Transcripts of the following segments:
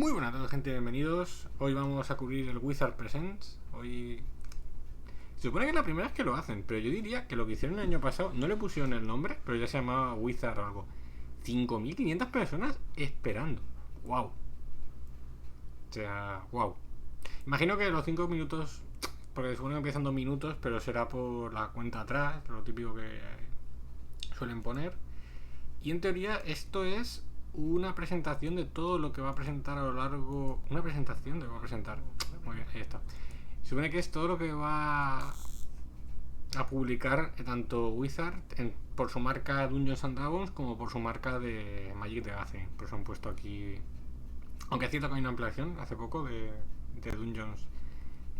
Muy buenas a todos, gente, bienvenidos. Hoy vamos a cubrir el Wizard Presents. Hoy se supone que es la primera vez que lo hacen, pero yo diría que lo que hicieron el año pasado no le pusieron el nombre, pero ya se llamaba Wizard o algo. 5.500 personas esperando. Wow. O sea, wow. Imagino que los 5 minutos, porque supone que empiezan 2 minutos, pero será por la cuenta atrás, lo típico que suelen poner. Y en teoría esto es una presentación de todo lo que va a presentar a lo largo. Una presentación de lo que va a presentar. Muy bien, ahí está. Supone que es todo lo que va a publicar tanto Wizard por su marca Dungeons and Dragons como por su marca de Magic the Gathering. Por eso han puesto aquí. Aunque es cierto que hay una ampliación hace poco de Dungeons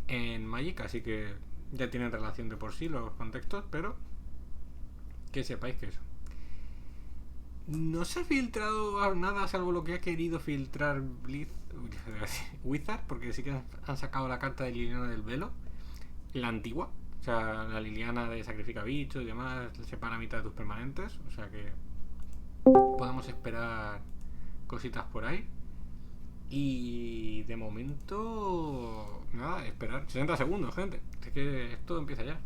en Magic, así que ya tienen relación de por sí los contextos, pero que sepáis que eso. No se ha filtrado nada salvo lo que ha querido filtrar Wizard, porque sí que han sacado la carta de Liliana del Velo, la antigua, o sea, la Liliana de sacrifica bichos y demás, separa mitad de tus permanentes, o sea que podemos esperar cositas por ahí. Y de momento, nada, esperar 60 segundos, gente. Es que esto empieza ya.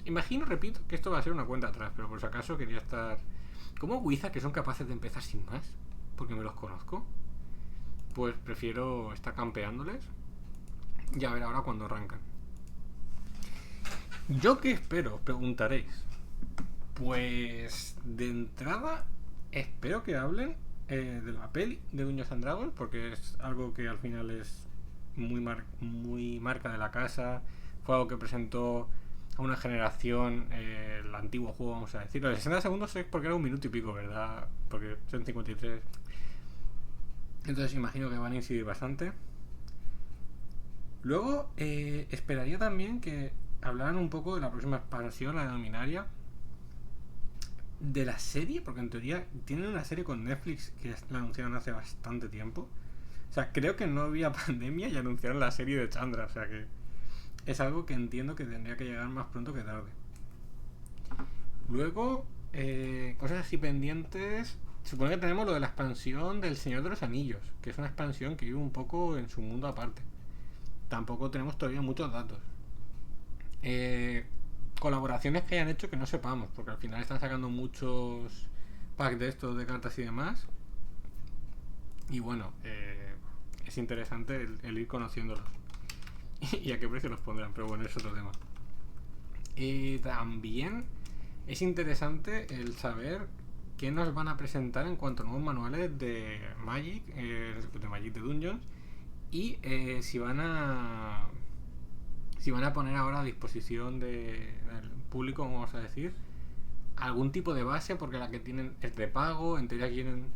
Imagino, repito, que esto va a ser una cuenta atrás, pero por si acaso quería estar. ¿Cómo Wizard, que son capaces de empezar sin más? Porque me los conozco. Pues prefiero estar campeándoles y a ver ahora cuando arrancan. ¿Yo qué espero? Os preguntaréis. Pues de entrada espero que hablen de la peli de Dungeons and Dragons, porque es algo que al final es muy marca de la casa. Fue algo que presentó a una generación el antiguo juego, vamos a decir. Los 60 segundos es porque era 1 minuto y pico, ¿verdad? Porque son 53. Entonces imagino que van a incidir bastante. Luego esperaría también que hablaran un poco de la próxima expansión, la de Dominaria, de la serie, porque en teoría tienen una serie con Netflix que la anunciaron hace bastante tiempo. O sea, creo que no había pandemia y anunciaron la serie de Chandra, o sea que es algo que entiendo que tendría que llegar más pronto que tarde. Luego, cosas así pendientes. Supone que tenemos lo de la expansión del Señor de los Anillos, que es una expansión que vive un poco en su mundo aparte. Tampoco tenemos todavía muchos datos. Colaboraciones que hayan hecho que no sepamos, porque al final están sacando muchos packs de estos de cartas y demás. Y bueno, es interesante el ir conociéndolos. Y a qué precio los pondrán, pero bueno, es otro tema. También es interesante el saber qué nos van a presentar en cuanto a nuevos manuales de Magic, de Dungeons, y si van a poner ahora a disposición del público, vamos a decir, algún tipo de base, porque la que tienen es de pago. En teoría quieren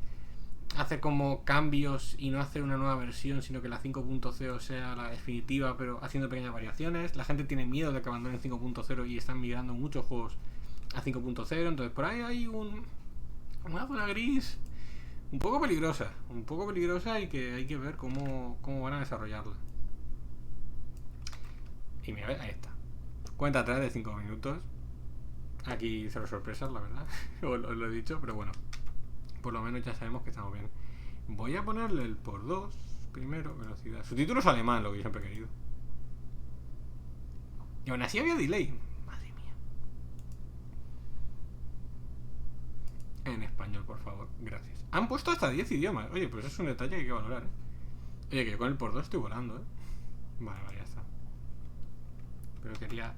hacer como cambios y no hacer una nueva versión, sino que la 5.0 sea la definitiva, pero haciendo pequeñas variaciones. La gente tiene miedo de que abandonen 5.0 y están migrando muchos juegos a 5.0, entonces por ahí hay una zona gris un poco peligrosa y que hay que ver cómo van a desarrollarla. Y mira, ahí está. Cuenta atrás de 5 minutos. Aquí cero sorpresas, la verdad. Os lo he dicho, pero bueno. Por lo menos ya sabemos que estamos bien. Voy a ponerle el por 2 primero, velocidad. Subtítulos alemán, lo que yo siempre he querido. Y aún así había delay. Madre mía. En español, por favor. Gracias. Han puesto hasta 10 idiomas. Oye, pues es un detalle que hay que valorar, Oye, que yo con el por 2 estoy volando, Vale, ya está. Pero quería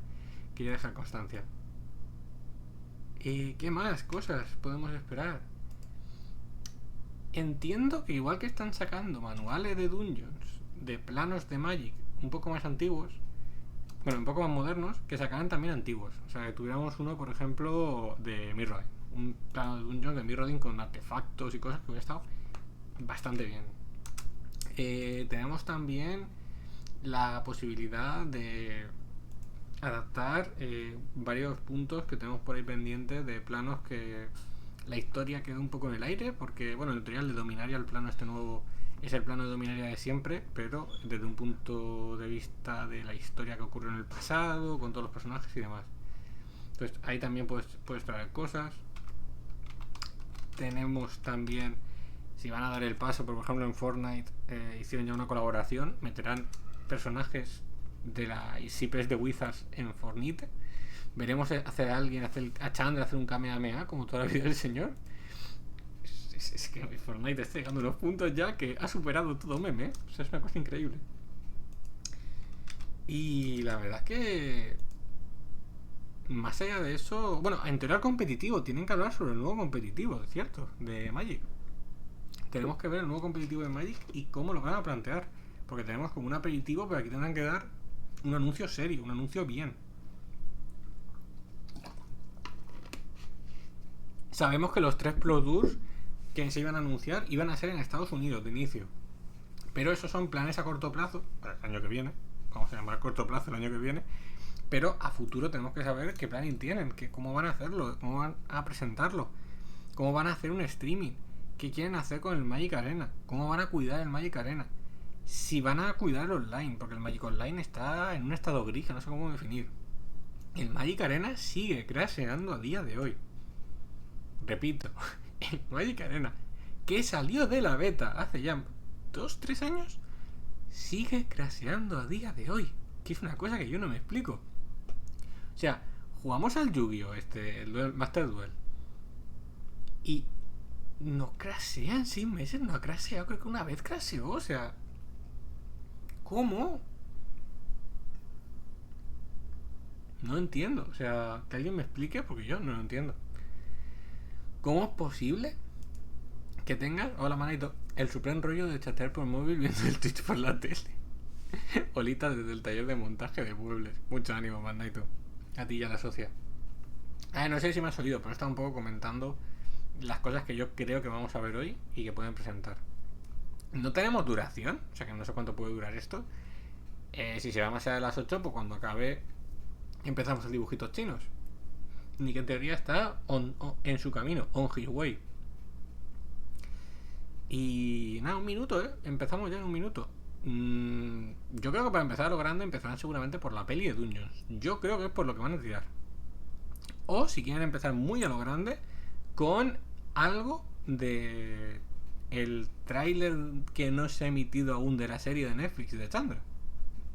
dejar constancia. ¿Qué más cosas podemos esperar? Entiendo que igual que están sacando manuales de Dungeons, de planos de Magic un poco más antiguos, bueno, un poco más modernos, que sacaran también antiguos. O sea, que tuviéramos uno, por ejemplo, de Mirrodin. Un plano de Dungeons de Mirrodin con artefactos y cosas que hubiera estado bastante bien. Tenemos también la posibilidad de adaptar varios puntos que tenemos por ahí pendientes de planos que la historia quedó un poco en el aire, porque bueno, en el tutorial de Dominaria el plano este nuevo es el plano de Dominaria de siempre, pero desde un punto de vista de la historia que ocurrió en el pasado, con todos los personajes y demás. Entonces ahí también puedes traer cosas. Tenemos también Si van a dar el paso, por ejemplo en Fortnite hicieron ya una colaboración, meterán personajes de las IPs de Wizards en Fortnite. Veremos hacer a Chandra hacer un Kamehameha como toda la vida del señor. Es que Fortnite está llegando a unos puntos ya que ha superado todo meme, ¿eh? O sea, es una cosa increíble. Y la verdad es que más allá de eso, bueno, en teoría competitivo, tienen que hablar sobre el nuevo competitivo, es cierto, de Magic. Tenemos que ver el nuevo competitivo de Magic y cómo lo van a plantear. Porque tenemos como un aperitivo, pero aquí tendrán que dar un anuncio serio, un anuncio bien. Sabemos que los 3 Pro Tours que se iban a anunciar iban a ser en Estados Unidos de inicio. Pero esos son planes a corto plazo, para el año que viene. Vamos a llamar corto plazo el año que viene. Pero a futuro tenemos que saber qué planning tienen, cómo van a hacerlo, cómo van a presentarlo, cómo van a hacer un streaming, qué quieren hacer con el Magic Arena, cómo van a cuidar el Magic Arena, si van a cuidar el online, porque el Magic Online está en un estado gris, no sé cómo definir. El Magic Arena sigue crasheando a día de hoy. Repito, el Magic Arena, que salió de la beta hace ya 2-3 años, sigue crasheando a día de hoy, que es una cosa que yo no me explico. O sea, jugamos al Yu-Gi-Oh! El Master Duel, y no crashean 6 meses, no ha crasheado, creo que una vez crasheó, o sea, ¿cómo? No entiendo, o sea, que alguien me explique porque yo no lo entiendo. ¿Cómo es posible que tengas, hola manito, el supremo rollo de chatear por móvil viendo el Twitch por la tele? Olita desde el taller de montaje de muebles. Mucho ánimo, manito. A ti y a la socia. No sé si me has oído, pero he estado un poco comentando las cosas que yo creo que vamos a ver hoy y que pueden presentar. No tenemos duración, o sea que no sé cuánto puede durar esto. Si se va más allá de las 8, pues cuando acabe empezamos el dibujitos chinos. Ni que en teoría está en su camino, on his way. Y nada, 1 minuto, empezamos ya en 1 minuto. Yo creo que para empezar a lo grande empezarán seguramente por la peli de Dungeons. Yo creo que es por lo que van a tirar. O si quieren empezar muy a lo grande, con algo de el tráiler que no se ha emitido aún de la serie de Netflix de Chandra,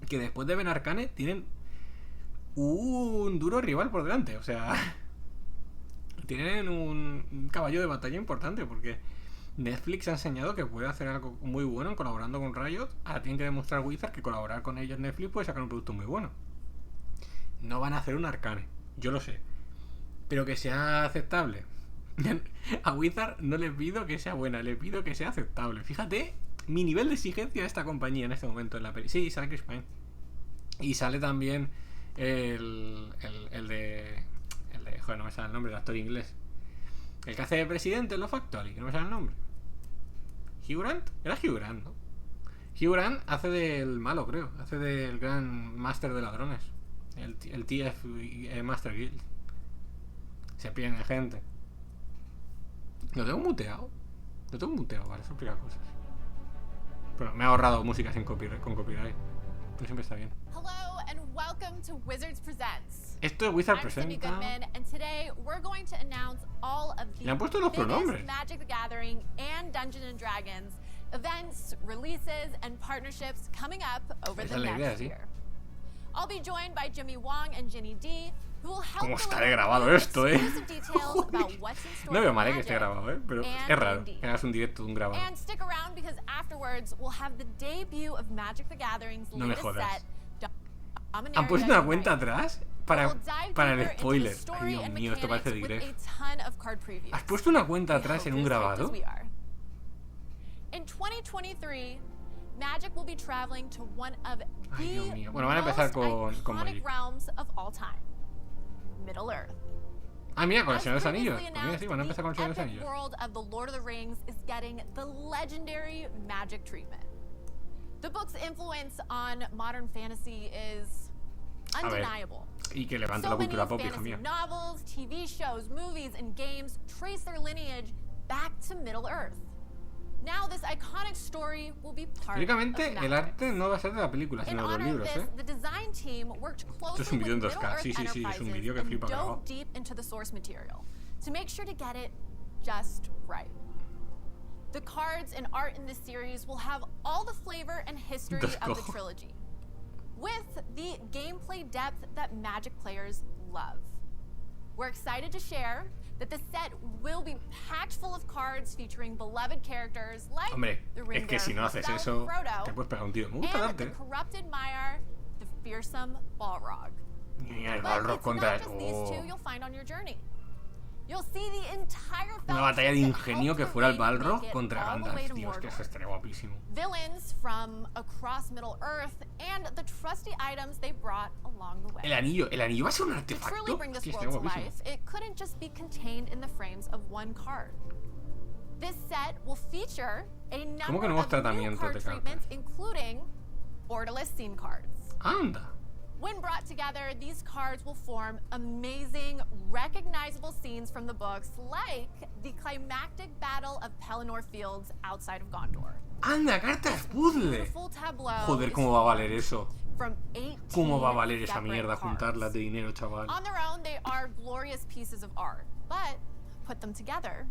que después de Ben Arcane tienen un duro rival por delante. O sea, tienen un caballo de batalla importante, porque Netflix ha enseñado que puede hacer algo muy bueno colaborando con Riot. Ahora tienen que demostrar Wizard que colaborar con ellos Netflix puede sacar un producto muy bueno. No van a hacer un Arcane, yo lo sé, pero que sea aceptable. A Wizard no le pido que sea buena, le pido que sea aceptable. Fíjate mi nivel de exigencia de esta compañía en este momento en la peli. Sí, sale Chris Pine. Y sale también el de... Joder, no me sale el nombre, el actor inglés. El que hace de presidente en Lo Factory, que no me sale el nombre. ¿Hugh Grant? Era Hugh Grant, ¿no? Hugh Grant hace del malo, creo. Hace del gran Master de ladrones. El TF Master Guild. Se pierde gente. Lo tengo muteado. Vale, eso explica cosas. Pero me ha ahorrado música con copyright. Pero siempre está bien. Hello and welcome to Wizards Presents. Esto es Wizard Presenta. And today we're going to announce all of the Le han puesto los pronombres. Magic the Gathering and Dungeons and Dragons events, releases, and partnerships coming up over the next year. I'll be joined by Jimmy Wong and Ginny D, who will help. ¿Cómo está de grabado esto, No veo mal que esté grabado, pero es raro que hagas un directo de un grabado. And stick around because afterwards we'll have the debut of Magic the Gathering's latest set. ¿Han puesto una cuenta atrás para el spoiler? Ay, Dios mío, esto parece de Gref. ¿Has puesto una cuenta atrás en un grabado? In 2023, Magic will be traveling to one of the bueno, van a empezar con iconic realms of all time, Middle Earth. Ah, mira, con el Señor de los Anillos. Pues mira, sí, van a empezar con el Señor de los Anillos. The world of the Lord of the Rings is getting the legendary Magic treatment. The book's influence on modern fantasy is undeniable. Y que levante la cultura pop, hija mía. Novels, TV shows, movies, and games trace their lineage back to Middle Earth. Now this iconic story will be part Teóricamente, el arte no va a ser de la película, sino de los libros, The design team worked closely Esto es un vídeo en with 2K. Sí, es un vídeo que flipa grabado. dove deep into the source material to make sure to get it just right. The cards and art in this series will have all the flavor and history of the trilogy, with the gameplay depth that Magic players love. We're excited to share that the set will be packed full of cards featuring beloved characters like the ring Frodo, and the corrupted Maiar, the fearsome Balrog. But it's not just these two you'll find on your journey. You'll see the entire una batalla de ingenio que fuera el Balrog contra Gandalf, tío, es que eso estaría guapísimo. Villains from across Middle Earth and the trusty items they brought along the way. El anillo va a ser un artefacto. To truly bring this world to life, it couldn't just be contained in the frames of one card. This set will feature a number of new card treatments, including borderless scene cards. Anda. When brought together, these cards will form amazing, recognizable scenes from the books, like the climactic battle of Pelennor Fields outside of Gondor. Anda, cartas puzzle. Joder, cómo va a valer eso. Cómo va a valer esa mierda, juntarlas de dinero, chaval. On their own, they are glorious pieces of art, but put them together,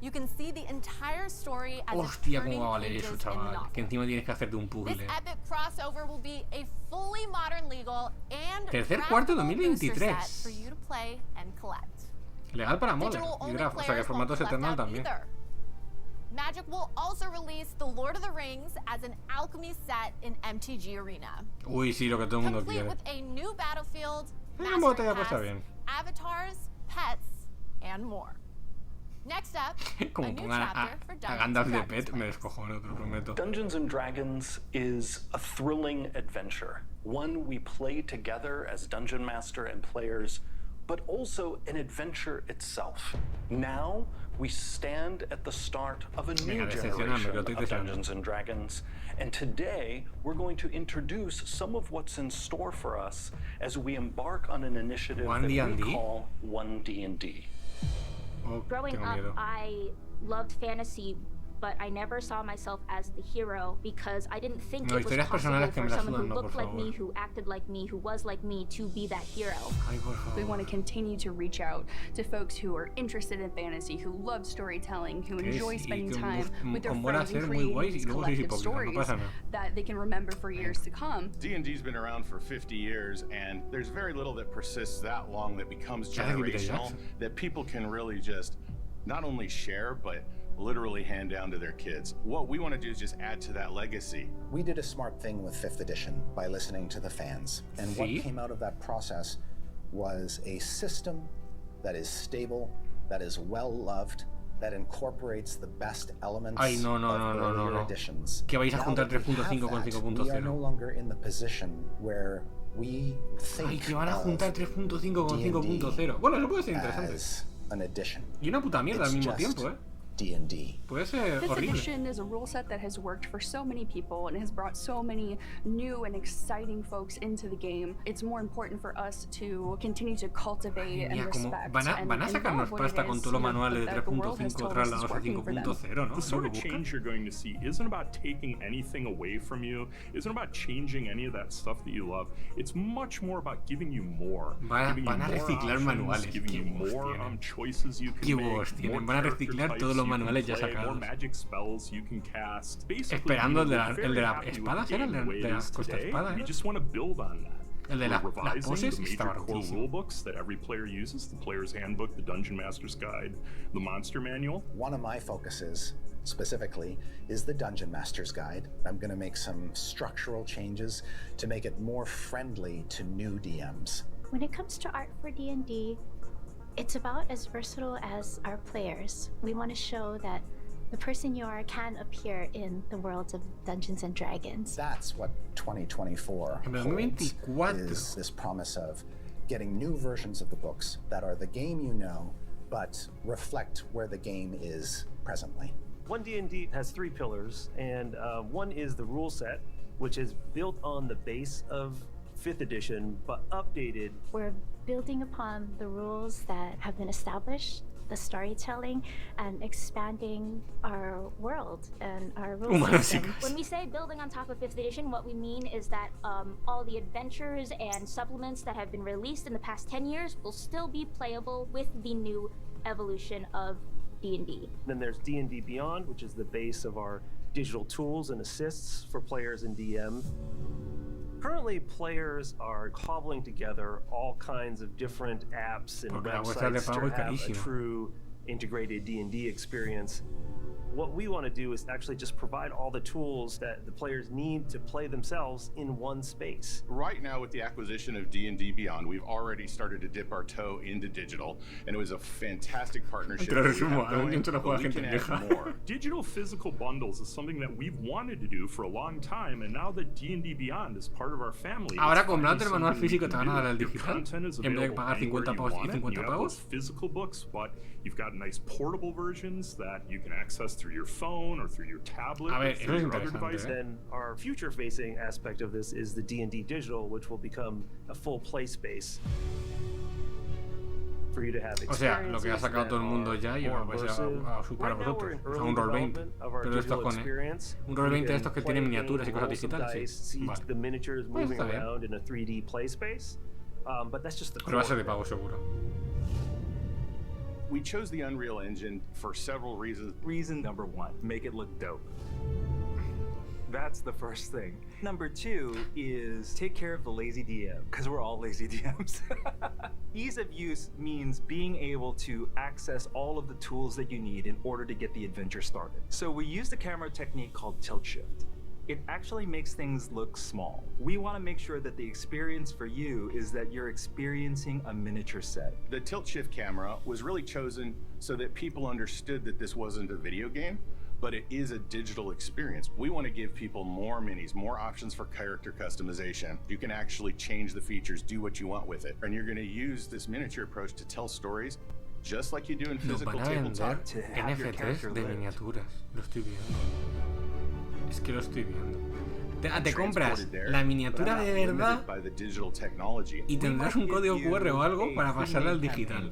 you can see the entire story as Hostia, cómo va a valer eso, chaval. Que encima tienes que hacerte un puzzle. This epic crossover will be a fully modern legal and tercer cuarto 2023. For you to play and collect. Legal para modder y draft, o sea que el formato es Eternal también. Magic will also release The Lord of the Rings as an alchemy set in MTG Arena. Uy, sí, lo que todo el mundo quiere. Complete with a new battlefield, avatars, pets, and more. Next up, como pongan a Gandalf de pet, me descojono, te lo prometo. Dungeons & Dragons is a thrilling adventure, one we play together as Dungeon Master and players, but also an adventure itself. Now, we stand at the start of a new generation of Dungeons & Dragons, and today we're going to introduce some of what's in store for us as we embark on an initiative that we call 1D&D. Growing up, I loved fantasy, but I never saw myself as the hero because I didn't think it was possible for someone who looked like me, who acted like me, who was like me to be that hero. We want to continue to reach out to folks who are interested in fantasy, who love storytelling, who enjoy spending time with their friends and creating these collective stories that they can remember for years to come. D&D's been around for 50 years, and there's very little that persists that long that becomes generational, that people can really just not only share, but literally hand down to their kids. What we want to do is just add to that legacy. We did a smart thing with 5th edition by listening to the fans. And what came out of that process was a system that is stable, that is well loved, that incorporates the best elements of earlier editions. Que vais a juntar 3.5 con 5.0. We are no longer in the position where we think que van a juntar 3.5 con 5.0. Bueno, eso puede ser interesante. As an addition. Y una puta mierda al mismo tiempo, D&D. Puede ser horrible. 5th edition is a rule set that has worked for so many people and has brought so many new and exciting folks into the game. It's more important for us to continue to cultivate and respect. Van a sacarnos pasta con todos los manuales de 3.5 trasladados a 5.0, ¿no? The sort of change you're going to see isn't about taking anything away from you, isn't about changing any of that stuff that you love. It's much more about giving you more. Van a reciclar manuales. Giving you more choices you can make. Van a reciclar todos los manuales ya sacados. Esperando el de la espada, ¿era? El de la costa espada, ¿eh? El de las poses estaba rotísimo. One of my focuses specifically is the Dungeon Master's Guide. I'm going to make some structural changes to make it more friendly to new DMs. When it comes to art for D&D, it's about as versatile as our players. We want to show that the person you are can appear in the worlds of Dungeons and Dragons. That's what 2024 holds, is this promise of getting new versions of the books that are the game you know, but reflect where the game is presently. 1D&D has 3 pillars, and one is the rule set, which is built on the base of 5th edition, but updated. We're building upon the rules that have been established, the storytelling, and expanding our world and our rule system. When we say building on top of 5th edition, what we mean is that all the adventures and supplements that have been released in the past 10 years will still be playable with the new evolution of D&D. Then there's D&D Beyond, which is the base of our digital tools and assists for players and DM. Currently, players are cobbling together all kinds of different apps and websites to have a true integrated D&D experience. What we want to do is actually just provide all the tools that the players need to play themselves in one space. Right now, with the acquisition of D&D Beyond, we've already started to dip our toe into digital, and it was a fantastic partnership. More. Digital physical bundles is something that we've wanted to do for a long time, and now that D&D Beyond is part of our family. Ahora comprando el manual físico te van a dar el digital. En vez de pagar 50 pavos y 50 pavos. Physical books, but you've got nice portable versions that you can access through your phone or through your tablet or through your other device. Then our future-facing aspect of this is the D&D Digital, which will become a full play space for you to have experiences. O sea, lo que ha sacado todo el mundo ya y va a superar a vosotros. O sea, un Roll20. Pero esto con un Roll20 de estos que tienen miniaturas y cosas digitales. Sí. Vale. The miniatures moving around in a 3D play space. But that's just the core. Pero va a ser de pago seguro. We chose the Unreal Engine for several reasons. Reason number one, make it look dope. That's the first thing. Number two is take care of the lazy DM, because we're all lazy DMs. Ease of use means being able to access all of the tools that you need in order to get the adventure started. So we used a camera technique called tilt shift. It actually makes things look small. We want to make sure that the experience for you is that you're experiencing a miniature set. The tilt shift camera was really chosen so that people understood that this wasn't a video game, but it is a digital experience. We want to give people more minis, more options for character customization. You can actually change the features, do what you want with it. And you're going to use this miniature approach to tell stories just like you do in physical tabletop. NFTs de miniaturas. Lo estoy viendo. Es que lo estoy viendo. Te compras la miniatura de verdad y tendrás un código QR o algo para pasarla al digital.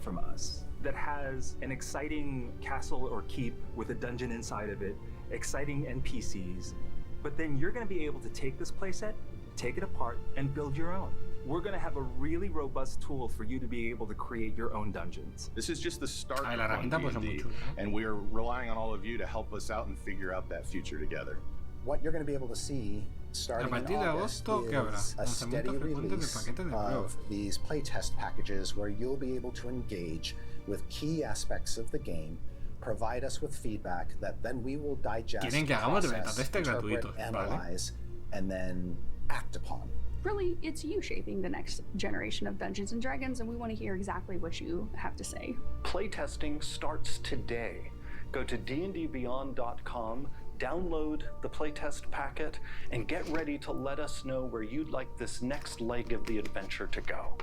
That has an exciting castle or keep with a dungeon inside of it, exciting NPCs, but then you're going to be able to take this playset, take it apart, and build your own. We're going to have a really robust tool for you to be able to create your own dungeons. This is just the start of D&D, and we are relying on all of you to help us out and figure out that future together. What you're going to be able to see starting in August is a steady release of these playtest packages where you'll be able to engage with key aspects of the game, provide us with feedback that then we will digest, process, interpret, analyze, and then act upon. Really, it's you shaping the next generation of Dungeons & Dragons, and we want to hear exactly what you have to say. Playtesting starts today. Go to dndbeyond.com, download the playtest packet, and get ready to let us know where you'd like this next leg of the adventure to go.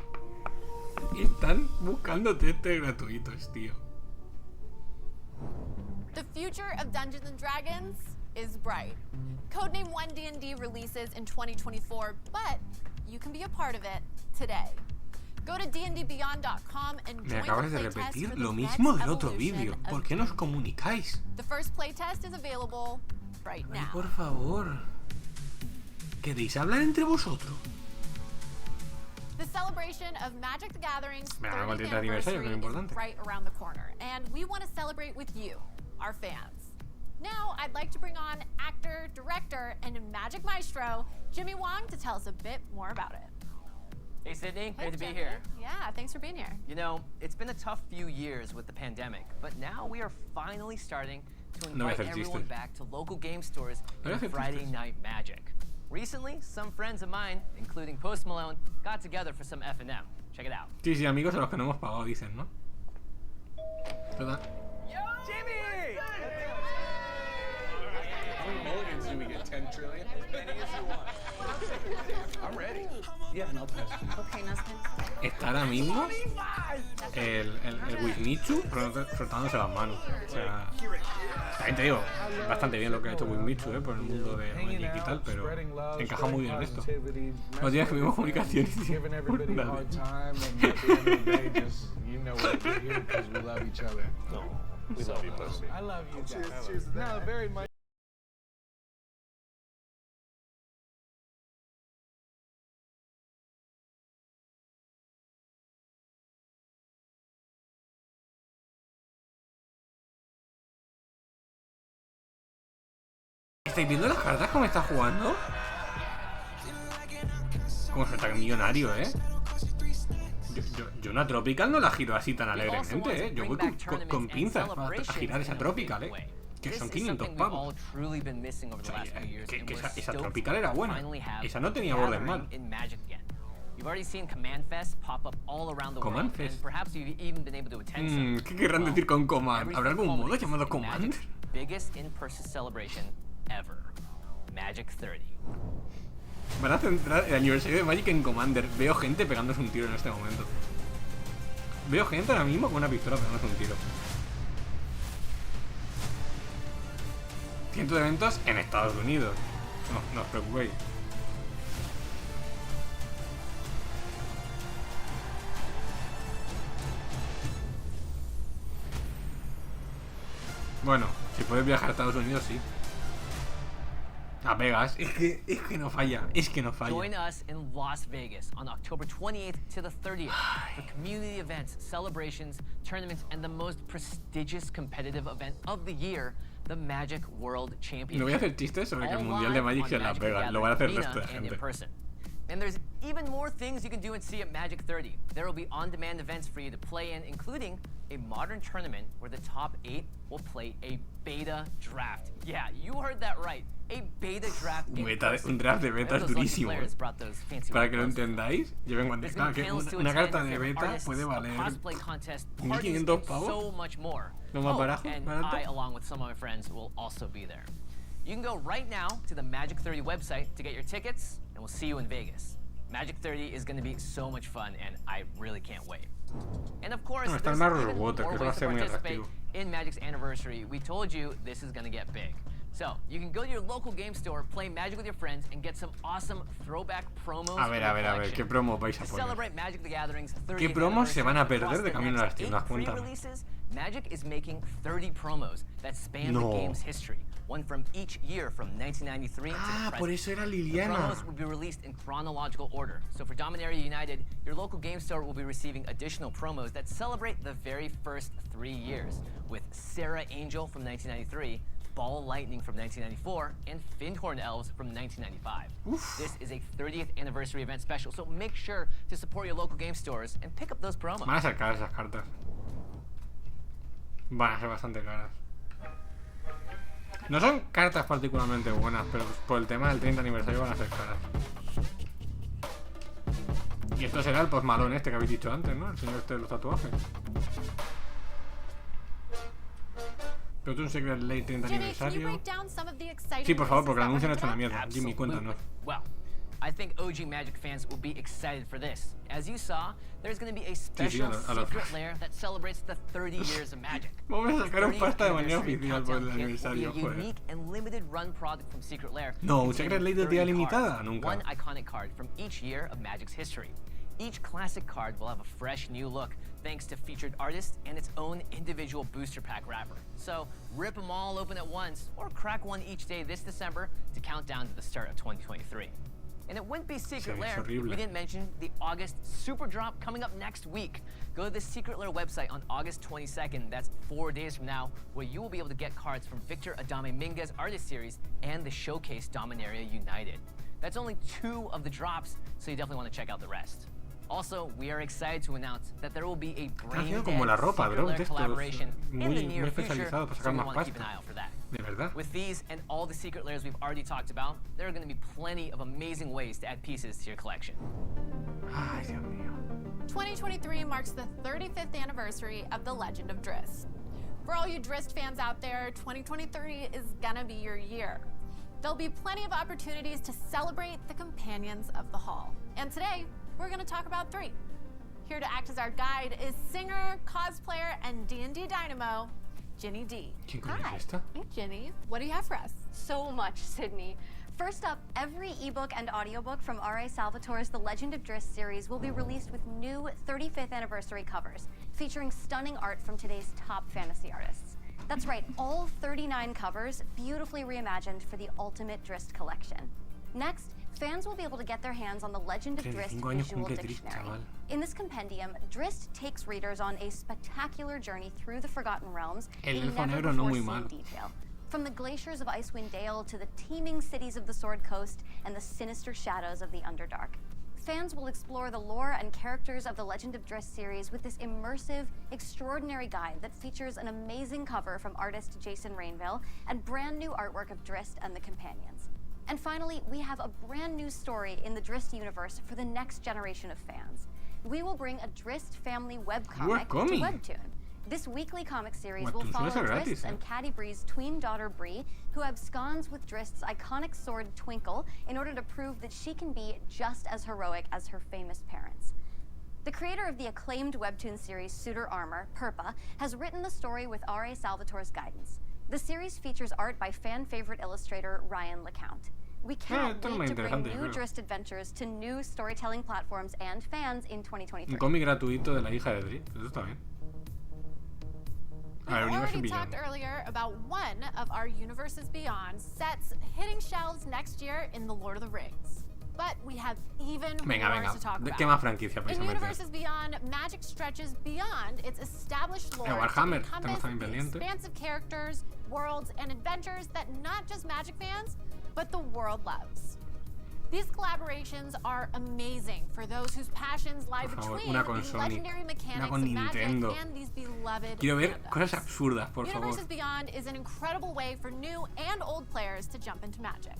Están buscando testes gratuitos, tío. The future of Dungeons & Dragons is bright. Codename 1D&D releases in 2024, but you can be a part of it today. Go to dndbeyond.com and join the playtest for the next evolution of ¿Por qué no os comunicáis? The first playtest is available right now. Ay, por favor. ¿Queréis hablar entre vosotros? The celebration of Magic the Gathering's 30th anniversary is right around the corner, and we want to celebrate with you, our fans. Now, I'd like to bring on actor, director, and Magic Maestro, Jimmy Wong, to tell us a bit more about it. Hey, Sydney, great to be here. Yeah, thanks for being here. You know, it's been a tough few years with the pandemic, but now we are finally starting to invite everyone back to local game stores and Friday Night Magic. Recently, some friends of mine, including Post Malone, got together for some F&M. Check it out. Sí, amigos a los que no hemos pagado, dicen, ¿no? ¿Verdad? Yo, Jimmy! How many mulligans do we get? 10 trillion? As many as you want. I'm ready. Yeah, no pass. Okay, no Está ahora mismo el Wismichu frotándose las manos. O sea, también te digo, bastante bien lo que ha hecho Wismichu, por el mundo de Magic y tal, pero encaja muy bien en esto. No tienes que vimos comunicación y I love you. Cheers. No, very much. ¿Estáis viendo las cartas cómo está jugando? Como se está millonario, Yo una Tropical no la giro así tan alegremente, Yo voy con pinzas a girar esa Tropical, Que son 500 pavos. O sea, que esa Tropical era buena. Esa no tenía bordes mal. ¿Command Fest? ¿Qué querrán decir con Command? ¿Habrá algún modo llamado Command? Van a centrar el aniversario de Magic en Commander. Veo gente pegándose un tiro en este momento. Veo gente ahora mismo con una pistola pegándose un tiro. 100 de eventos en Estados Unidos. No os preocupéis. Bueno, si puedes viajar a Estados Unidos, sí. A Vegas, es que no falla, Join us in Las Vegas on October 28th to the 30th for community events, celebrations, tournaments, and the most prestigious competitive event of the year, the Magic World Championship. No voy a hacer chistes sobre que el Mundial de Magic sea en Las Vegas, lo van a hacer el resto de gente. And there's even more things you can do and see at Magic 30. There will be on-demand events for you to play in, including a modern tournament where the top 8 will play a beta draft. Yeah, you heard that right. A beta draft. Un draft de beta es durísimo. Para que lo entendáis, yo vengo a decir que una carta de beta puede valer 1.500 pavos. No más barato. And I, along with some of my friends, will also be there. You can go right now to the Magic 30 website to get your tickets, and we'll see you in Vegas. Magic 30 is going to be so much fun, and I really can't wait. And of course, there's even more ways to participate in Magic's anniversary. We told you this is going to get big. So, you can go to your local game store, play Magic with your friends, and get some awesome throwback promos. A ver, ¿qué promos vais a poner? Celebrate Magic the Gathering's 30th ¿Qué promos se van a perder de camino a las tiendas? Cuéntame. Magic is making 30 promos that span the game's history. One from each year from 1993 to the present. Por eso era Liliana. The promos will be released in chronological order. So for Dominaria United, your local game store will be receiving additional promos that celebrate the very first 3 years, with Sarah Angel from 1993, Ball Lightning from 1994, and Findhorn Elves from 1995. This is a 30th anniversary event special, so make sure to support your local game stores and pick up those promos. Van a ser caras esas cartas. Van a ser bastante caras. No son cartas particularmente buenas, pero por el tema del 30 aniversario van a ser caras. Y esto será el postmalón este que habéis dicho antes, ¿no? El señor este de los tatuajes. Pero es un Secret Late 30 aniversario. Sí, por favor, porque el anuncio no ha hecho una mierda. Jimmy, cuéntanos. Well, I think OG Magic fans will be excited for this. As you saw, there's going to be a special secret lair that celebrates the 30 years of Magic. Vamos a sacar un pasta de manera oficial por el aniversario, joder. Unique and limited run product from Secret Lair. No, un Secret Lair de día limitada, nunca. One iconic card from each year of Magic's history. Each classic card will have a fresh new look thanks to featured artists and its own individual booster pack wrapper. So rip them all open at once or crack one each day this December to count down to the start of 2023. And it wouldn't be Secret Lair if we didn't mention the August Super Drop coming up next week. Go to the Secret Lair website on August 22nd, that's 4 days from now, where you will be able to get cards from Victor Adame Minga's Artist Series and the Showcase Dominaria United. That's only 2 of the drops, so you definitely want to check out the rest. Also, we are excited to announce that there will be a brain-dead Secret Lair collaboration in the near future, so we want to keep an eye out for that. De verdad. With these and all the Secret Lairs we've already talked about, there are going to be plenty of amazing ways to add pieces to your collection. Ay, Dios mío. 2023 marks the 35th anniversary of The Legend of Drizzt. For all you Drizzt fans out there, 2023 is gonna be your year. There'll be plenty of opportunities to celebrate the companions of the Hall. And today, we're going to talk about 3. Here to act as our guide is singer, cosplayer, and D&D dynamo, Ginny D. Hi. Hey, Ginny. What do you have for us? So much, Sydney. First up, every ebook and audiobook from R.A. Salvatore's The Legend of Drizzt series will be released with new 35th anniversary covers, featuring stunning art from today's top fantasy artists. That's right, all 39 covers beautifully reimagined for the ultimate Drizzt collection. Next, fans will be able to get their hands on the Legend of Drizzt Visual Dictionary. In this compendium, Drizzt takes readers on a spectacular journey through the Forgotten Realms in never-before-seen detail. From the glaciers of Icewind Dale to the teeming cities of the Sword Coast and the sinister shadows of the Underdark, fans will explore the lore and characters of the Legend of Drizzt series with this immersive, extraordinary guide that features an amazing cover from artist Jason Rainville and brand new artwork of Drizzt and the Companions. And finally, we have a brand new story in the Drizzt universe for the next generation of fans. We will bring a Drizzt family webcomic to Webtoon. This weekly comic series will follow Drizzt and Caddy Bree's tween daughter Bree, who absconds with Drizzt's iconic sword Twinkle in order to prove that she can be just as heroic as her famous parents. The creator of the acclaimed webtoon series Suitor Armor, Purpa, has written the story with R.A. Salvatore's guidance. The series features art by fan favorite illustrator Ryan LeCount. We can't wait to bring new Drizzt adventures to new storytelling platforms and fans in 2023. Un cómic gratuito de la hija de Drizzt, eso está bien. We already talked earlier about one of our Universes Beyond sets hitting shelves next year in The Lord of the Rings. But we have even more to talk about. ¿Qué más franquicia In Universes Beyond, Magic stretches beyond its established lore to encompass the expansive characters, worlds, and adventures that not just Magic fans, but the world loves. These collaborations are amazing for those whose passions lie between the legendary mechanics of Magic and these beloved Quiero ver cosas absurdas, por favor. Universes Beyond is an incredible way for new and old players to jump into Magic.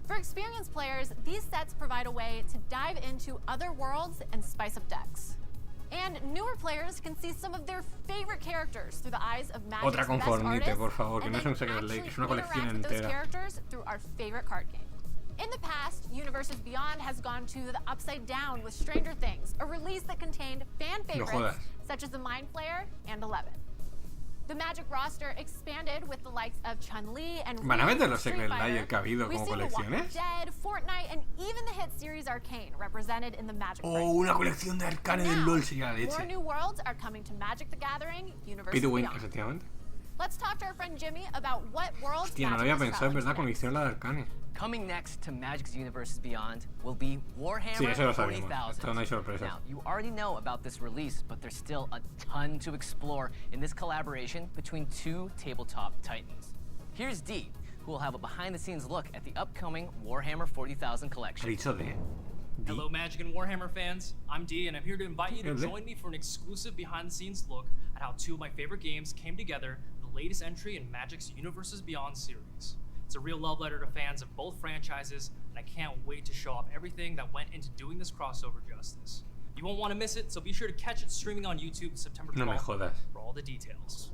For experienced players, these sets provide a way to dive into other worlds and spice up decks. And newer players can see some of their favorite characters through the eyes of Magic's best artists, por favor, que no es un Secret Lake, es una colección entera. Those characters through our favorite card game. In the past, Universes Beyond has gone to the upside down with Stranger Things, a release that contained fan favorites such as the Mind Flayer and 11. The Magic roster expanded with the likes of Chun-Li and ¿Van a meter los Secret Layer que ha habido como colecciones? Dead, Fortnite, and even the hit series Arcane represented in the Magic Oh, una colección de Arcane del LoL sería la leche. More new worlds are coming to Magic the Gathering, Universes Beyond. Efectivamente. Let's talk to our friend Jimmy about what worlds Hostia, no lo había pensado, es verdad, cuando hicieron la de Arcane. Coming next to Magic's Universes Beyond will be Warhammer 40,000. Now, you already know about this release, but there's still a ton to explore in this collaboration between two tabletop titans. Here's Dee, who will have a behind-the-scenes look at the upcoming Warhammer 40,000 collection. Hello, Magic and Warhammer fans. I'm Dee, and I'm here to invite you to join me for an exclusive behind-the-scenes look at how two of my favorite games came together in the latest entry in Magic's Universes Beyond series. It's a real love letter to fans of both franchises, and I can't wait to show off everything that went into doing this crossover justice. You won't want to miss it, so be sure to catch it streaming on YouTube September 12th for all the details.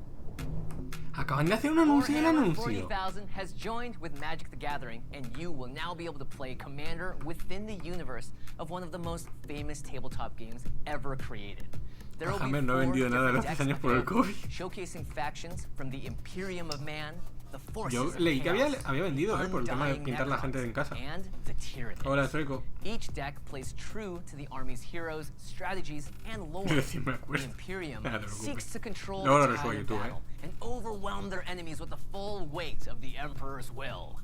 Acaban de hacer un anuncio del anuncio. 40,000 has joined with Magic the Gathering, and you will now be able to play Commander within the universe of one of the most famous tabletop games ever created. There will be 4 different decks showcasing factions from the Imperium of Man, the forces Yo leí que había vendido por el tema de pintar la gente en casa. Hola, Sueco. Each deck plays true to the army's heroes, strategies, and lore. The Imperium seeks to control the tide of battle and overwhelm their enemies with the full weight of the Emperor's will.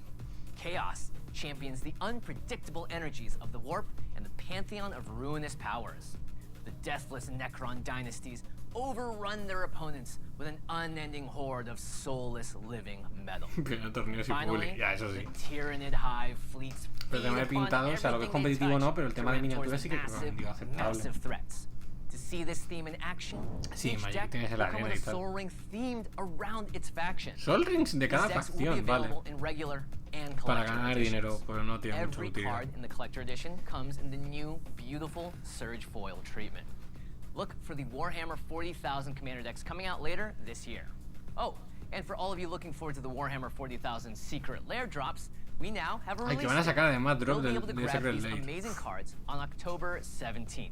Chaos champions the unpredictable energies of the Warp and the pantheon of ruinous powers. The deathless Necron dynasties overrun their opponents with an unending horde of soulless living metal. Finally, the Tyranid Hive fleets pero el tema de pintado, o sea, lo que es competitivo no, pero el tema de miniaturas sí que es aceptable. To see this theme in action, each deck will come with a Sol Ring themed around its faction. Sol Rings de cada facción, vale. Para ganar dinero, pero no tiene mucha utilidad. Every card in the collector edition comes in the new, beautiful Surge foil treatment. Look for the Warhammer 40,000 Commander decks coming out later this year. Oh, and for all of you looking forward to the Warhammer 40,000 Secret Lair drops, we now have a release. Que van a sacar además drop del Secret Lair. Amazing cards on October 17th.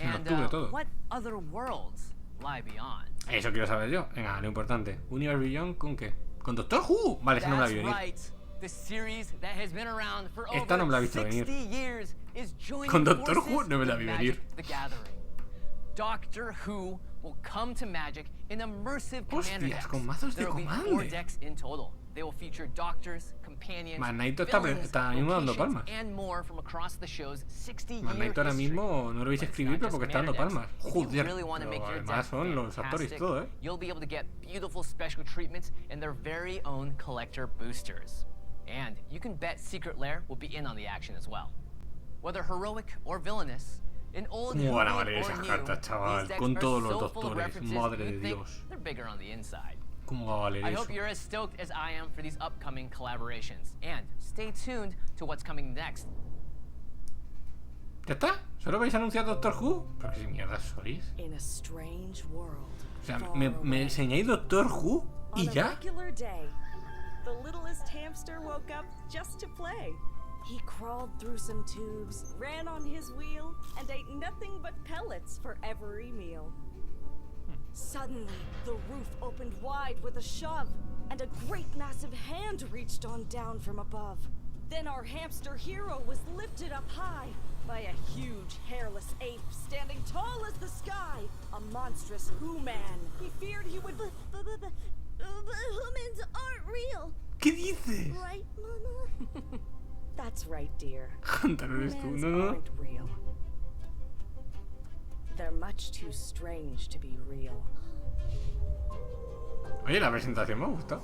And what other worlds lie beyond? Eso quiero saber yo. Venga, lo importante. Universe Beyond ¿con qué? ¿Con Doctor Who? Vale, esa no me la vi venir. Esta no me la he visto venir. Con Doctor Who no me la vi venir. Doctor Who will come to Magic in immersive commander decks. Con mazos de There will be 4 decks in total. They will feature doctors, companions, Mannaito está mismo dando palmas. and more from across the show's 60-year Mannaito ahora mismo no lo veis escribir, pero porque está dando palmas. Joder, really pero además son los actores y todo, You'll be able to get beautiful special treatments in their very own collector boosters. And you can bet Secret Lair will be in on the action as well. Whether heroic or villainous, in old ¿Cómo van a valer esas cartas, chaval? Con todos los doctores, madre de Dios. They're bigger on the inside. ¿Cómo va a valer I eso? hope you're as stoked as I am for these upcoming collaborations. And stay tuned to what's coming next. ¿Ya está? ¿Solo vais a anunciar Doctor Who? ¿Pero qué mierda sois? In a strange world. O sea, ¿me enseñáis Doctor Who y ya? The littlest hamster woke up just to play. He crawled through some tubes, ran on his wheel, and ate nothing but pellets for every meal. Suddenly, the roof opened wide with a shove, and a great massive hand reached on down from above. Then our hamster hero was lifted up high by a huge hairless ape standing tall as the sky, a monstrous Who-Man. He feared he would... Humans aren't real. ¿Qué dices? Right, Mama? That's right, dear. Humans aren't real. They're much too strange to be real. Oye, la presentación me gusta.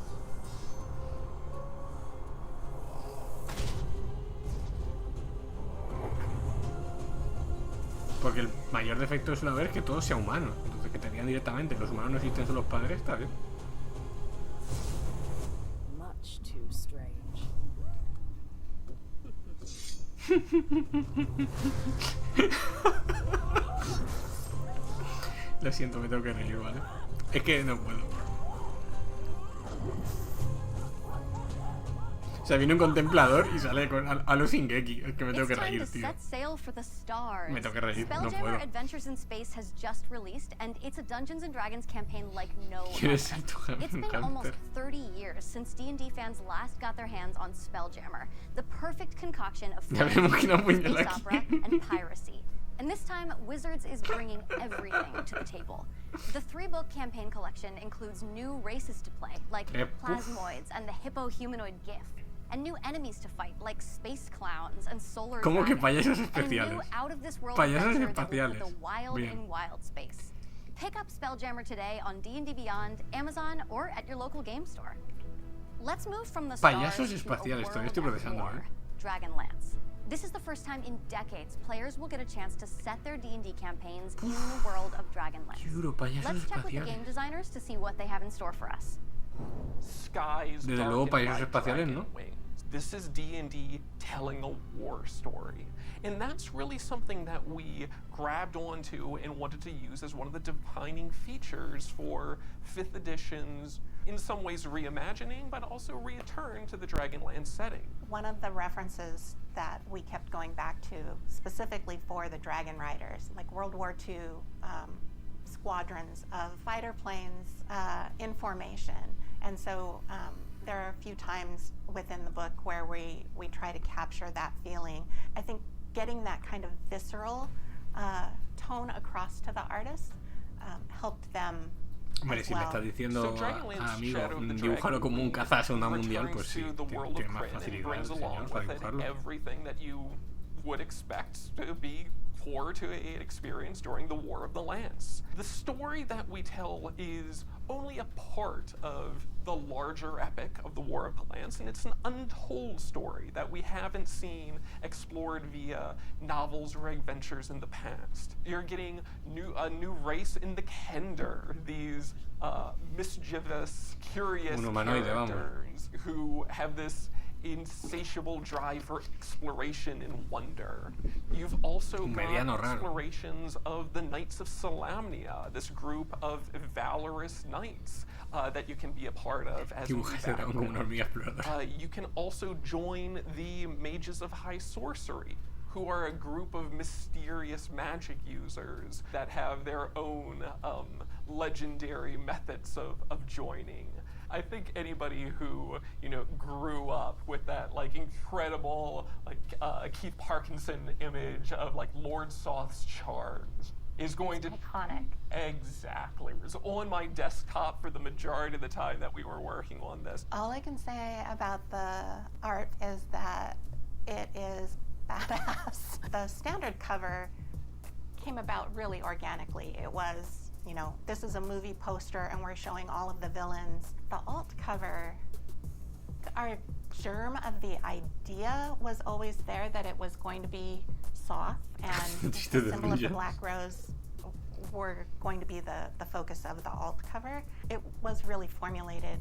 Porque el mayor defecto suele haber es que todo sea humano. Entonces que te digan directamente los humanos no existen, son los padres, está bien. Much too strange. Lo siento, me tengo que reír, ¿vale? Es que no puedo. O sea, viene un contemplador y sale con a los Shingeki. Es que me tengo que reír, tío. Me tengo que reír, no puedo. Adventures in Space has just released, and it's a Dungeons and Dragons campaign like no other. ¿Quieres ser tu jefe? It's been almost 30 years since D&D fans last got their hands on Spelljammer, the perfect concoction of fantasy, space opera, and piracy. And this time, Wizards is bringing everything to the table. The 3-book campaign collection includes new races to play, like plasmoids and the hippo-humanoid GIF, and new enemies to fight, like space clowns and solar ¿Cómo que dragons, payasos and a espaciales? new out-of-this-world Payasos adventure that will espaciales. put the wild Bien. in wild space. Pick up Spelljammer today on D&D Beyond, Amazon, or at your local game store. Let's move from the stars Payasos to a espaciales, world todavía estoy at procesando, war, Dragonlance. This is the first time in decades players will get a chance to set their D&D campaigns in the world of Dragonlance. Let's check with the game designers to see what they have in store for us. Skies Desde luego, payasos espaciales, ¿no? This is D&D telling a war story. And that's really something that we grabbed onto and wanted to use as one of the defining features for 5th edition's, in some ways reimagining, but also return to the Dragonlance setting. One of the references that we kept going back to specifically for the Dragon Riders, like World War II squadrons of fighter planes in formation. And so there are a few times within the book where we try to capture that feeling. I think getting that kind of visceral tone across to the artists helped them. Hombre, si le estás diciendo a amigo, dibújalo como un caza a segunda mundial, pues sí, tiene más facilidad el señor para dibujarlo. Everything that you would expect to be core to an experience during the War of the Lance. The story that we tell is only a part of the larger epic of the War of the Lance, and it's an untold story that we haven't seen explored via novels or adventures in the past. You're getting a new race in the Kender, these mischievous, curious characters who have this insatiable drive for exploration and wonder. You've also got explorations of the Knights of Solamnia, this group of valorous knights that you can be a part of as you can also join the Mages of High Sorcery, who are a group of mysterious magic users that have their own legendary methods of joining. I think anybody who, grew up with that, incredible, Keith Parkinson image of, Lord Soth's charms is going to... Iconic. Exactly. It was on my desktop for the majority of the time that we were working on this. All I can say about the art is that it is badass. The standard cover came about really organically. It was, you know, this is a movie poster and we're showing all of the villains. The alt cover, our germ of the idea was always there that it was going to be soft and the symbol of the black rose were going to be the focus of the alt cover. It was really formulated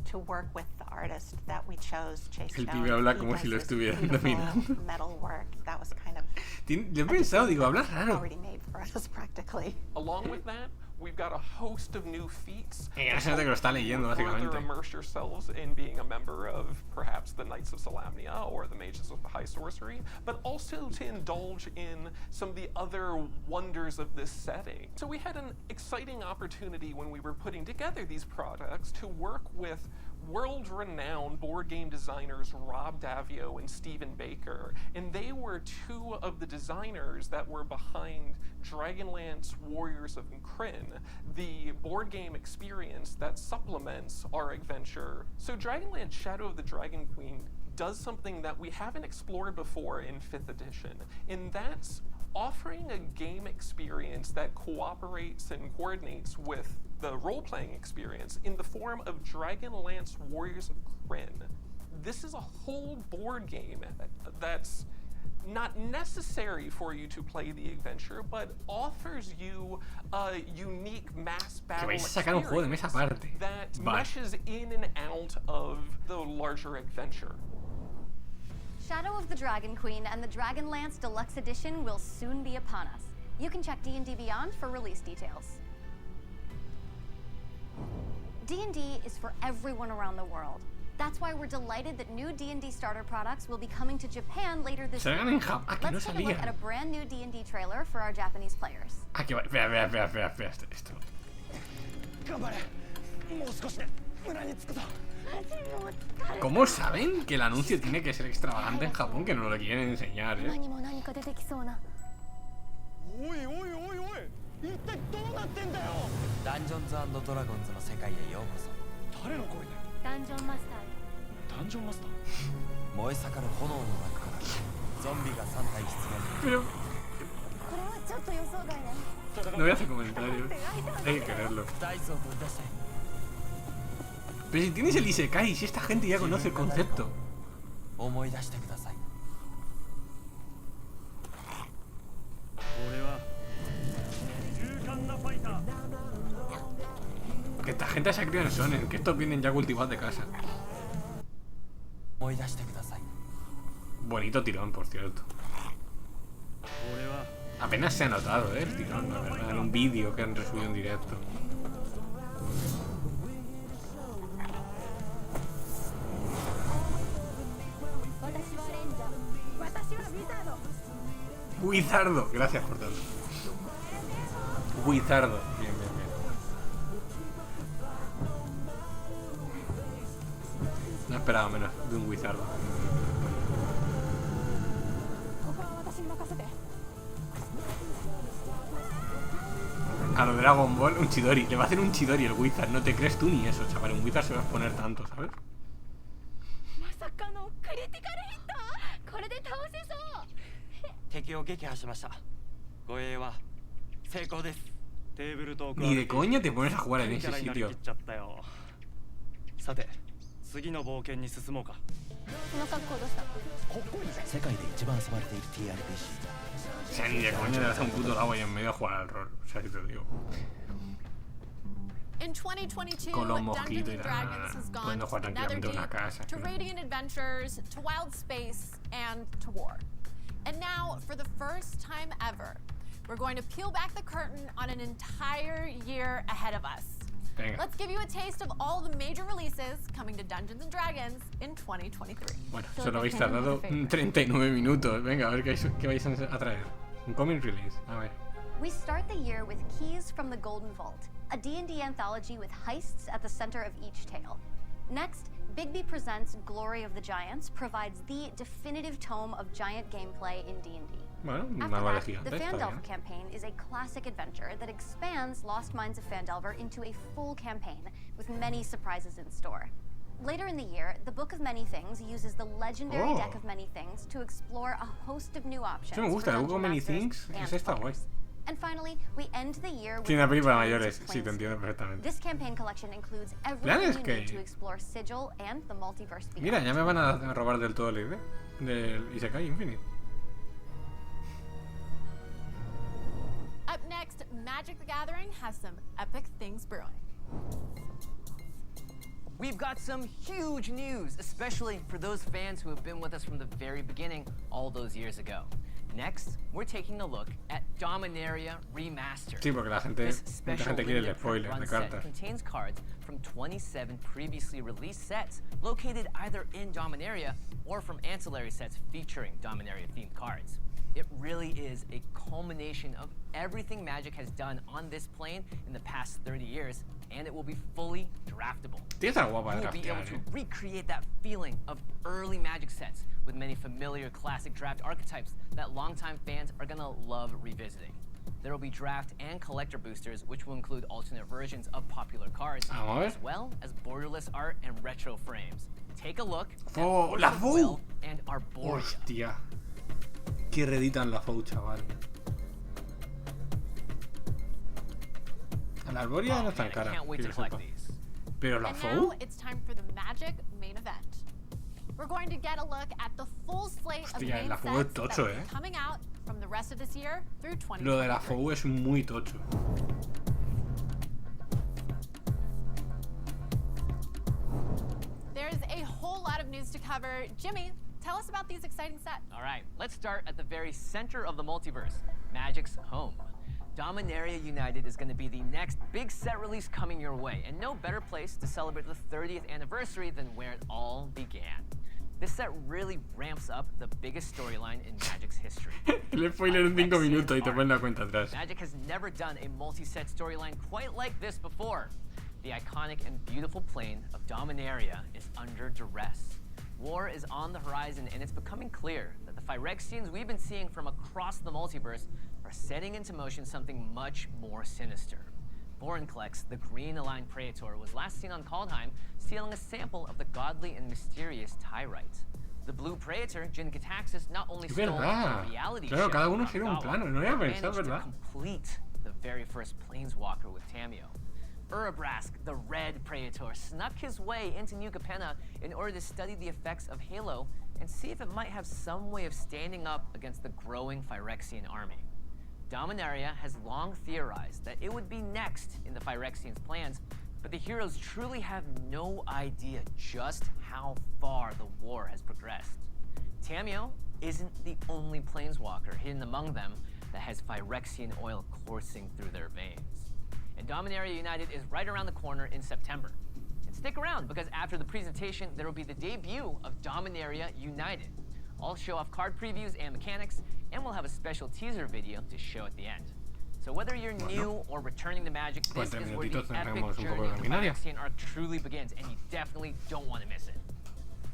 to work with the artist that we chose, Chase Jones. El pibe habla como si lo estuviera dominando. Metal work that was kind of Yo he pensado, digo, habla raro. already made for us practically. Along with that, we've got a host of new feats. Ya se nota que lo está leyendo, básicamente. Further immerse yourselves in being a member of perhaps the Knights of Solamnia or the Mages of the High Sorcery, but also to indulge in some of the other wonders of this setting. So we had an exciting opportunity when we were putting together these products to work with world-renowned board game designers Rob Davio and Stephen Baker, and they were two of the designers that were behind Dragonlance Warriors of Kryn, the board game experience that supplements our adventure. So Dragonlance Shadow of the Dragon Queen does something that we haven't explored before in 5th edition, and that's offering a game experience that cooperates and coordinates with the role-playing experience in the form of Dragonlance Warriors of Kryn. This is a whole board game that's not necessary for you to play the adventure, but offers you a unique mass battle experience that meshes in and out of the larger adventure. Shadow of the Dragon Queen and the Dragonlance Deluxe Edition will soon be upon us. You can check D&D Beyond for release details. D&D is for everyone around the world. That's why we're delighted that new D&D starter products will be coming to Japan later this year. Let's take a look at a brand new D&D trailer for our Japanese players. Vea esto. ¿Cómo saben que el anuncio tiene que ser extravagante en Japón que no lo quieren enseñar, eh? Pero... no voy a hacer comentarios. Hay que quererlo. Pero si tienes el Isekai, si esta gente ya conoce el concepto. Que esta gente se ha criado en Shonen, que estos vienen ya cultivados de casa. Bonito tirón, por cierto. Apenas se ha notado, el tirón, la verdad, en un vídeo que han resubido en directo. Wizardo, gracias por tanto. Wizardo, bien. No esperaba menos de un Wizardo. A lo Dragon Ball, un Chidori. Le va a hacer un Chidori el Wizard. No te crees tú ni eso, chaval. Un Wizard se va a exponer tanto, ¿sabes? Ni de coña te pones a jugar en ese sitio. O sea, ni de coña le das a un puto lago ahí en medio a jugar al rol. O sea, si te lo digo. In 2022, con los Dungeons mosquitos y and Dragons has gone pudiendo jugar to tranquilamente en una casa. to Radiant Adventures, to Wild Space, and to War. And now, for the first time ever, we're going to peel back the curtain on an entire year ahead of us. Venga. Let's give you a taste of all the major releases coming to Dungeons and Dragons in 2023. Bueno, solo habéis tardado 39 minutos. Venga, a ver qué vais a traer. Un comic release, a ver. We start the year with Keys from the Golden Vault, a D&D anthology with heists at the center of each tale. Next, Bigby Presents Glory of the Giants provides the definitive tome of giant gameplay in D&D. Bueno, After that, the Phandelver campaign is a classic adventure that expands Lost Mines of Phandelver into a full campaign with many surprises in store. Later in the year, the Book of Many Things uses the legendary Deck of Many Things to explore a host of new options. Me gusta, el Book of Many Things es esta guay. And finally, we end the year with Tiene película mayores, sí, te entiendo perfectamente. This campaign collection includes everything you need to explore Sigil and the multiverse beyond. Mira, ya me van a robar del todo la idea del Isekai Infinite. Up next, Magic the Gathering has some epic things brewing. We've got some huge news, especially for those fans who have been with us from the very beginning all those years ago. Next, we're taking a look at Dominaria Remastered. Sí, porque mucha gente quiere el spoiler de cartas. Contains cards from 27 previously released sets located either in Dominaria or from ancillary sets featuring Dominaria-themed cards. It really is a culmination of everything Magic has done on this plane in the past 30 years, and it will be fully draftable. You will be able to recreate that feeling of early Magic sets with many familiar classic draft archetypes that longtime fans are gonna love revisiting. There will be draft and collector boosters, which will include alternate versions of popular cards, as well as borderless art and retro frames. Take a look at la Will and Arborea. Hostia. Que reeditan la FOU, chaval. La Arborea no es tan cara. Pero la FOU. Now it's time for the Magic main event. We're going to get a look at the full slate of main sets that will be coming out from the rest of this year through 2023. Lo de la FOU es muy tocho. There's a whole lot of news to cover. Jimmy, tell us about these exciting sets. All right, let's start at the very center of the multiverse, Magic's home. Dominaria United is going to be the next big set release coming your way, and no better place to celebrate the 30th anniversary than where it all began. This set really ramps up the biggest storyline in Magic's history. El spoiler en 5 minutos y te ponen la cuenta atrás. Magic has never done a multi-set storyline quite like this before. The iconic and beautiful plane of Dominaria is under duress. War is on the horizon, and it's becoming clear that the Phyrexians we've been seeing from across the multiverse are setting into motion something much more sinister. Vorinclex, the green-aligned Praetor, was last seen on Kaldheim, stealing a sample of the godly and mysterious Tyrite. The blue Praetor, Jin Gitaxis, not only stole the reality show cada uno tiene un plano, no había pensado, managed ¿verdad? to complete the very first Planeswalker with Tameo. Urabrask, the red Praetor, snuck his way into New Capenna in order to study the effects of Halo and see if it might have some way of standing up against the growing Phyrexian army. Dominaria has long theorized that it would be next in the Phyrexians' plans, but the heroes truly have no idea just how far the war has progressed. Tameo isn't the only planeswalker hidden among them that has Phyrexian oil coursing through their veins. And Dominaria United is right around the corner in September. And stick around, because after the presentation, there will be the debut of Dominaria United. I'll show off card previews and mechanics, and we'll have a special teaser video to show at the end. So whether you're new or returning to Magic, this is where the epic journey of the Phyrexian arc truly begins, and you definitely don't want to miss it.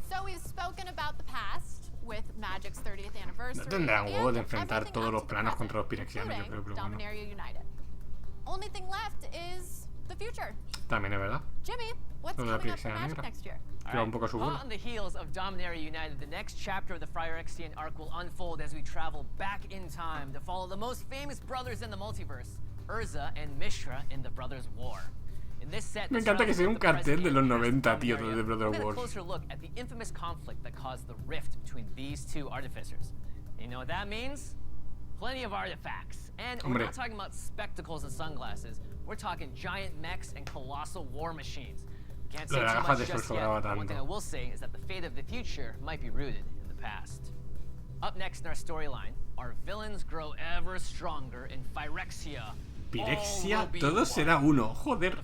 So we've spoken about the past with Magic's 30th anniversary. No tendrán huevo de enfrentar todos los planos contra los Phyrexianos, yo creo, pero bueno. Dominaria United. Only thing left is the future. También es verdad. Jimmy, what's coming up for Magic next year? Un poco su on the heels of Dominaria United, the next chapter of the Phyrexian arc will unfold as we travel back in time to follow the most famous brothers in the multiverse, Urza and Mishra in the Brothers' War. In this set, me encanta que sea un cartel de los 90, tío, de Brothers' War. We'll get a closer look at the infamous conflict that caused the rift between these two artificers. You know what that means? Plenty of artifacts. And we're not talking about spectacles and sunglasses. We're talking giant mechs and colossal war machines. Can't say too much just yet, but one thing I will say is that the fate of the future might be rooted in the past. Up next in our storyline, our villains grow ever stronger in Phyrexia. Phyrexia, todo será uno. Joder,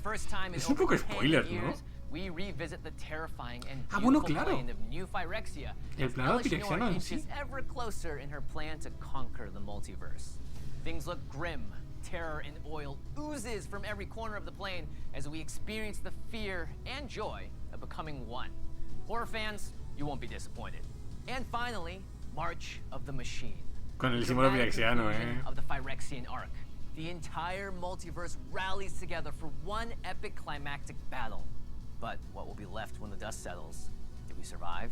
es un poco spoiler, ¿no? We revisit the terrifying and beautiful plane of New Phyrexia. El plano Phyrexiano en sí. Is ever closer in her plan to conquer the multiverse. Things look grim. Terror and oil oozes from every corner of the plane as we experience the fear and joy of becoming one. Horror fans, you won't be disappointed. And finally, March of the Machine. Con el símbolo pirexiano, of the Phyrexian arc. The entire multiverse rallies together for one epic climactic battle. But what will be left when the dust settles? Did we survive?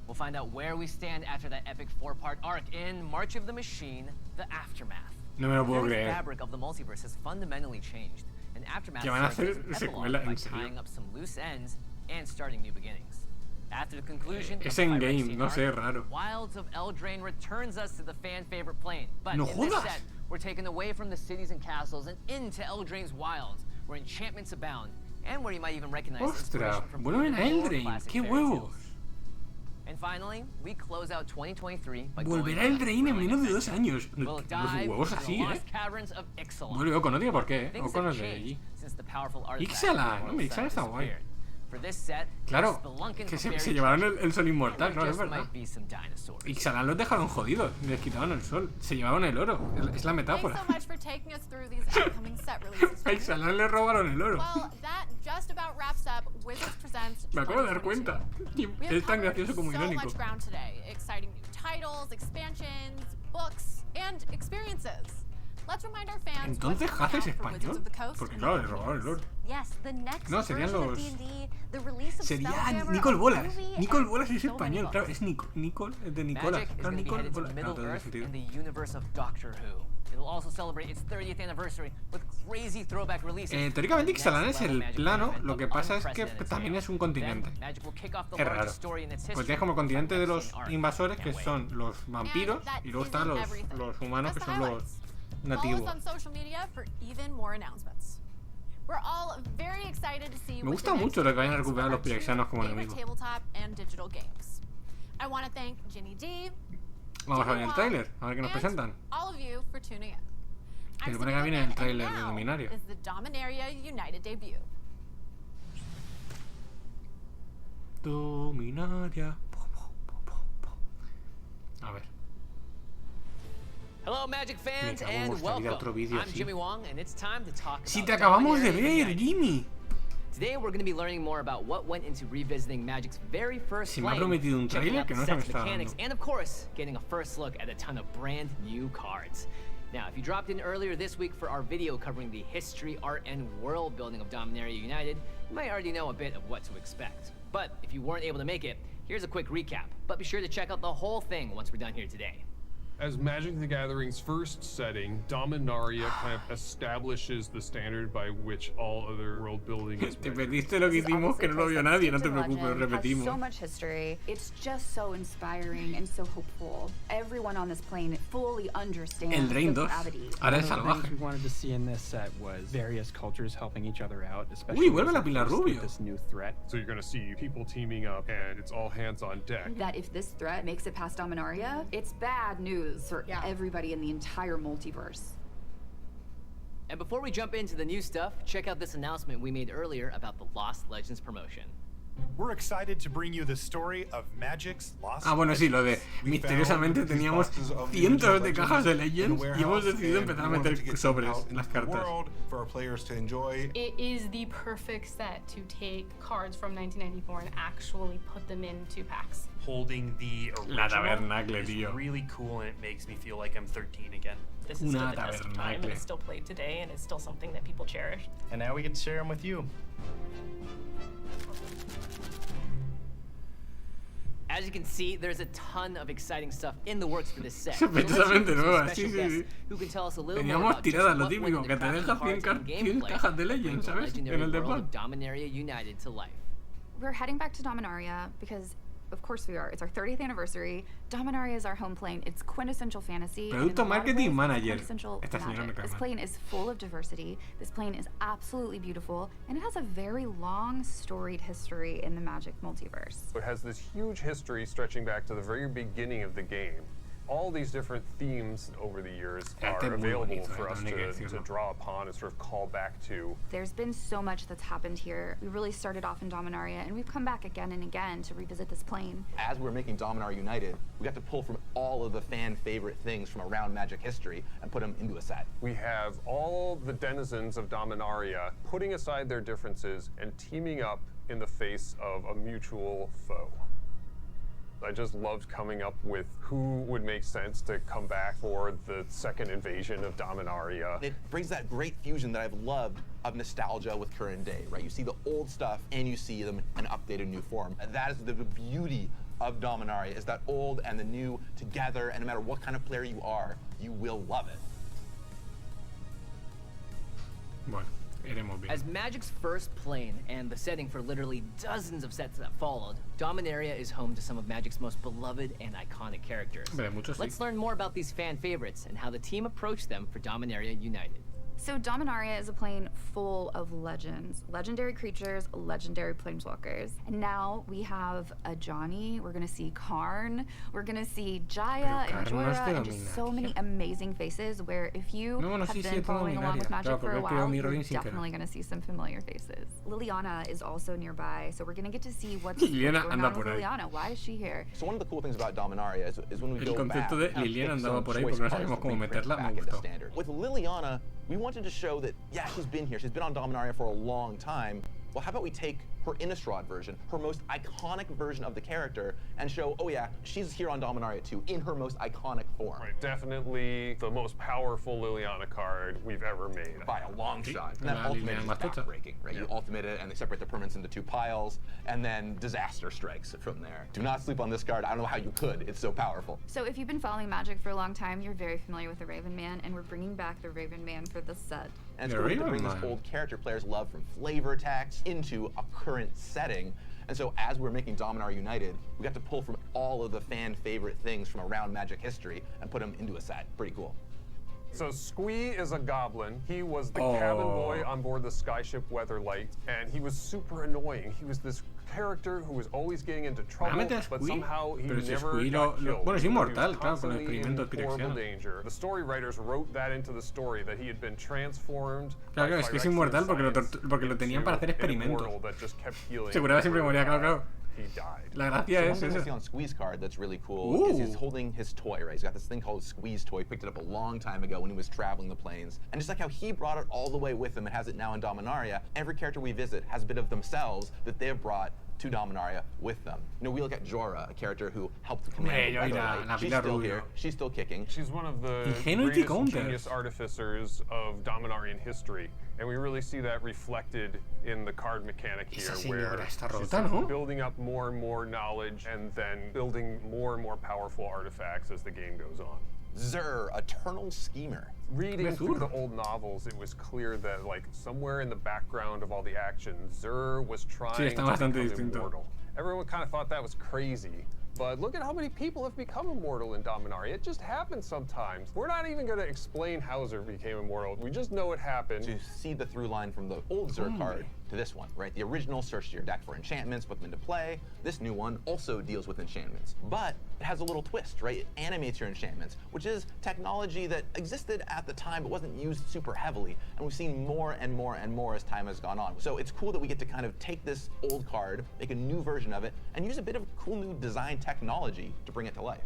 We'll find out where we stand after that epic 4-part arc in March of the Machine, The Aftermath. No me lo puedo The creer. fabric of the multiverse has fundamentally changed, and Aftermath ¿Que van a serves hacer as an secuela? epilogue by ¿En serio? tying up some loose ends and starting new beginnings. After the conclusion Es of the Endgame, Phyrexian no sé, arc, raro. Wilds of Eldraine returns us to the fan-favorite plane. But No in this jodas. set, we're taken away from the cities and castles and into Eldraine's wilds, where enchantments abound, and where you might even recognize Ostras, inspiration from vuelven a more Eldraine, classic qué fairy huevos. tales. And finally, we close out 2023 by Volverá going Eldraine en menos de 2 años. We'll Los dive huevos into the así, lost caverns of Ixalan. Vuelve Oko, no tiene por qué, Things Oko no es have de allí. changed since the powerful artifact Ixalan, of the hombre, North Ixalan Sun está guay. disappeared. For this set, Claro, spelunking que for se buried llevaron treasure. el sol inmortal, And claro, es there just verdad. might be some dinosaurs. Ixalan los dejaron jodidos, les quitaban el sol, se llevaban el oro, es la metáfora. Thanks so much for taking us through these upcoming set releases. A Ixalan le robaron el oro. Well, that just about wraps up Wizards Presents. Me acabo de dar cuenta. Y We have es tan covered gracioso como so irónico. much ground today. Exciting new titles, expansions, books, and experiences. Let's remind our fans. Entonces what's coming Haz es out for Wizards español. of the Coast Porque in claro, the le coming robaron el oro. Yes, the next No, serían version of los... D&D, the release of Sería Spelljammer, Nicole a Bolas. movie, Nicole and Bolas es so many español, books. claro, es Nicole, es de Nicolas. Magic is Claro, going to be Nicole headed to Bolas. Claro, Middle tiene Earth sentido. in the universe of Doctor Who. It'll also celebrate its 30th anniversary with crazy throwback releases. Teóricamente Ixalan es Next el level Magic plano, event lo of que pasa es que unprecedented también scale. es un continente. Then, Magic will kick off the Es raro. largest story in its Pues history, tienes como el continente de los Phyrexian arc. invasores, que Can't wait. son los vampiros, y luego están los humanos, que son los Follow us nativos. on social media for even more announcements. We're all very excited to see Me what gusta the next mucho lo que vayan a brings recuperar for los our two pirexianos como favorite enemigos. tabletop and digital games. I want to thank Ginny D, Vamos a ver Jimmy el Wong, tráiler, a ver qué nos and presentan. all of you for tuning in. Se I'm supone que Stevie viene el Goodman, and tráiler de now Dominaria. is the Dominaria United debut. Dominaria. A ver. Hello, Magic fans, Me cago en and vuestra vida, welcome. otro vídeo I'm así. Jimmy Wong, and it's time to talk Si about te acabamos de Dominaria ver, United. Jimmy. Today we're going to be learning more about what went into revisiting Magic's very first Si me ha flame, prometido un checking tráiler out que the no se me set's está mechanics, dando. and of course, getting a first look at a ton of brand new cards. Now, if you dropped in earlier this week for our video covering the history, art, and world building of Dominaria United, you might already know a bit of what to expect. But if you weren't able to make it, here's a quick recap. But be sure to check out the whole thing once we're done here today. As Magic the Gathering's first setting, Dominaria kind of establishes the standard by which all other world building is Te measured. perdiste lo que hicimos, que no lo vio nadie, no te preocupes, lo Has repetimos. so much history. It's just so inspiring and so hopeful. Everyone on this plane fully understands El Drain the 2. gravity. Ahora el One of the salvaje. things we wanted to see in this set was various cultures helping each other out, especially vuelve la as they Pilar faced Rubio. this new threat. So you're going to see people teaming up, and it's all hands on deck. That if this threat makes it past Dominaria, it's bad news for everybody in the entire multiverse. And before we jump into the new stuff, check out this announcement we made earlier about the Lost Legends promotion. We're excited to bring you the story of Magic's Lost Bueno, sí, lo de We misteriosamente found these teníamos boxes of the cientos original de cajas de Legends Legends in a y hemos warehouse, decidido and empezar a we wanted meter to get them sobres out en las into the cartas. world for our players to enjoy. It is the perfect set to take cards from 1994 and actually put them into packs. Holding the La original tabernacle, is tío. really cool, and it makes me feel like I'm 13 again. This is still the test of time, and it's still played today, and it's still something that people cherish. And now we get to share them with you. As you can see, there's a ton of exciting stuff in the works for this set. Sospechosamente nueva, sí, Special sí, guests sí. who can tell us a little more Teníamos about just tiradas, lo what went típico, into que te crafting deja cards and 100 gameplay cajas de to bring Legends, the ¿sabes? legendary En el world depan. of Dominaria United to life. We're heading back to Dominaria because, of course we are. It's our 30th anniversary. Dominaria is our home plane. It's quintessential fantasy. and in Producto a lot of Marketing ways, it's Manager. quintessential Esta señora me magic. cae This mal. plane is full of diversity. This plane is absolutely beautiful, and it has a very long, storied history in the Magic multiverse. It has this huge history stretching back to the very beginning of the game. All these different themes over the years are available for us to draw upon and sort of call back to. There's been so much that's happened here. We really started off in Dominaria, and we've come back again and again to revisit this plane. As we're making Dominaria United, we got to pull from all of the fan favorite things from around Magic history and put them into a set. We have all the denizens of Dominaria putting aside their differences and teaming up in the face of a mutual foe. I just loved coming up with who would make sense to come back for the second invasion of Dominaria. It brings that great fusion that I've loved of nostalgia with current day, right? You see the old stuff and you see them in an updated new form. And that is the beauty of Dominaria, is that old and the new together, and no matter what kind of player you are, you will love it. Bueno, iremos bien. As Magic's first plane and the setting for literally dozens of sets that followed, Dominaria is home to some of Magic's most beloved and iconic characters. Let's learn more about these fan favorites and how the team approached them for Dominaria United. So Dominaria is a plane full of legends, legendary creatures, legendary planeswalkers. And now we have a Johnny, we're gonna see Karn, we're gonna see Jaya and Jorah, and just so many amazing faces where if you have been following along with Magic for a while, you're definitely gonna see some familiar faces. Liliana is also nearby, so we're gonna get to see what's going on with Liliana. Why is she here? So one of the cool things about Dominaria is when we go back, de Liliana andaba por ahí porque no sabemos cómo meterla, me gustó. With Liliana, we wanted to show that, yeah, she's been here. She's been on Dominaria for a long time. Well, how about we take her Innistrad version, her most iconic version of the character, and show, oh yeah, she's here on Dominaria too, in her most iconic form. Right, definitely the most powerful Liliana card we've ever made. By a long shot. And that ultimate is backbreaking, right? You ultimate it, and they separate the permanents into two piles, and then disaster strikes from there. Do not sleep on this card. I don't know how you could. It's so powerful. So if you've been following Magic for a long time, you're very familiar with the Raven Man, and we're bringing back the Raven Man for this set. And it's going to bring this old character players love from flavor attacks into a current setting. And so as we're making Dominaria United, we got to pull from all of the fan favorite things from around Magic history and put them into a set. Pretty cool. So Squee is a goblin. He was the cabin boy on board the skyship Weatherlight, and he was super annoying. He was this character who was always getting into trouble, but somehow he never got killed. Bueno, es inmortal, claro, con el experimento horrible danger. The story writers wrote that into the story, that he had been transformed. Claro, es que es inmortal porque lo tenían para hacer experimentos. Se curaba siempre moría, claro. He died. La gracia es one thing we see on Squee's card that's really cool is he's holding his toy, right? He's got this thing called Squee's toy. He picked it up a long time ago when he was traveling the planes. And just like how he brought it all the way with him and has it now in Dominaria, every character we visit has a bit of themselves that they've brought to Dominaria with them. You know, we look at Jorah, a character who helped command the Weatherlight. She's still here. She's still kicking. She's one of the greatest genius artificers of Dominarian history. And we really see that reflected in the card mechanic here, where she's building up more and more knowledge and then building more and more powerful artifacts as the game goes on. Zur, Eternal Schemer. Reading through the old novels, it was clear that, like, somewhere in the background of all the action, Zur was trying to become immortal. Everyone kind of thought that was crazy. But look at how many people have become immortal in Dominaria. It just happens sometimes. We're not even going to explain how Zur became immortal. We just know it happened. To see the through line from the old Zur card to this one, right? The original search your deck for enchantments, put them into play. This new one also deals with enchantments, but it has a little twist, right? It animates your enchantments, which is technology that existed at the time but wasn't used super heavily, and we've seen more and more and more as time has gone on. So it's cool that we get to kind of take this old card, make a new version of it, and use a bit of cool new design technology to bring it to life.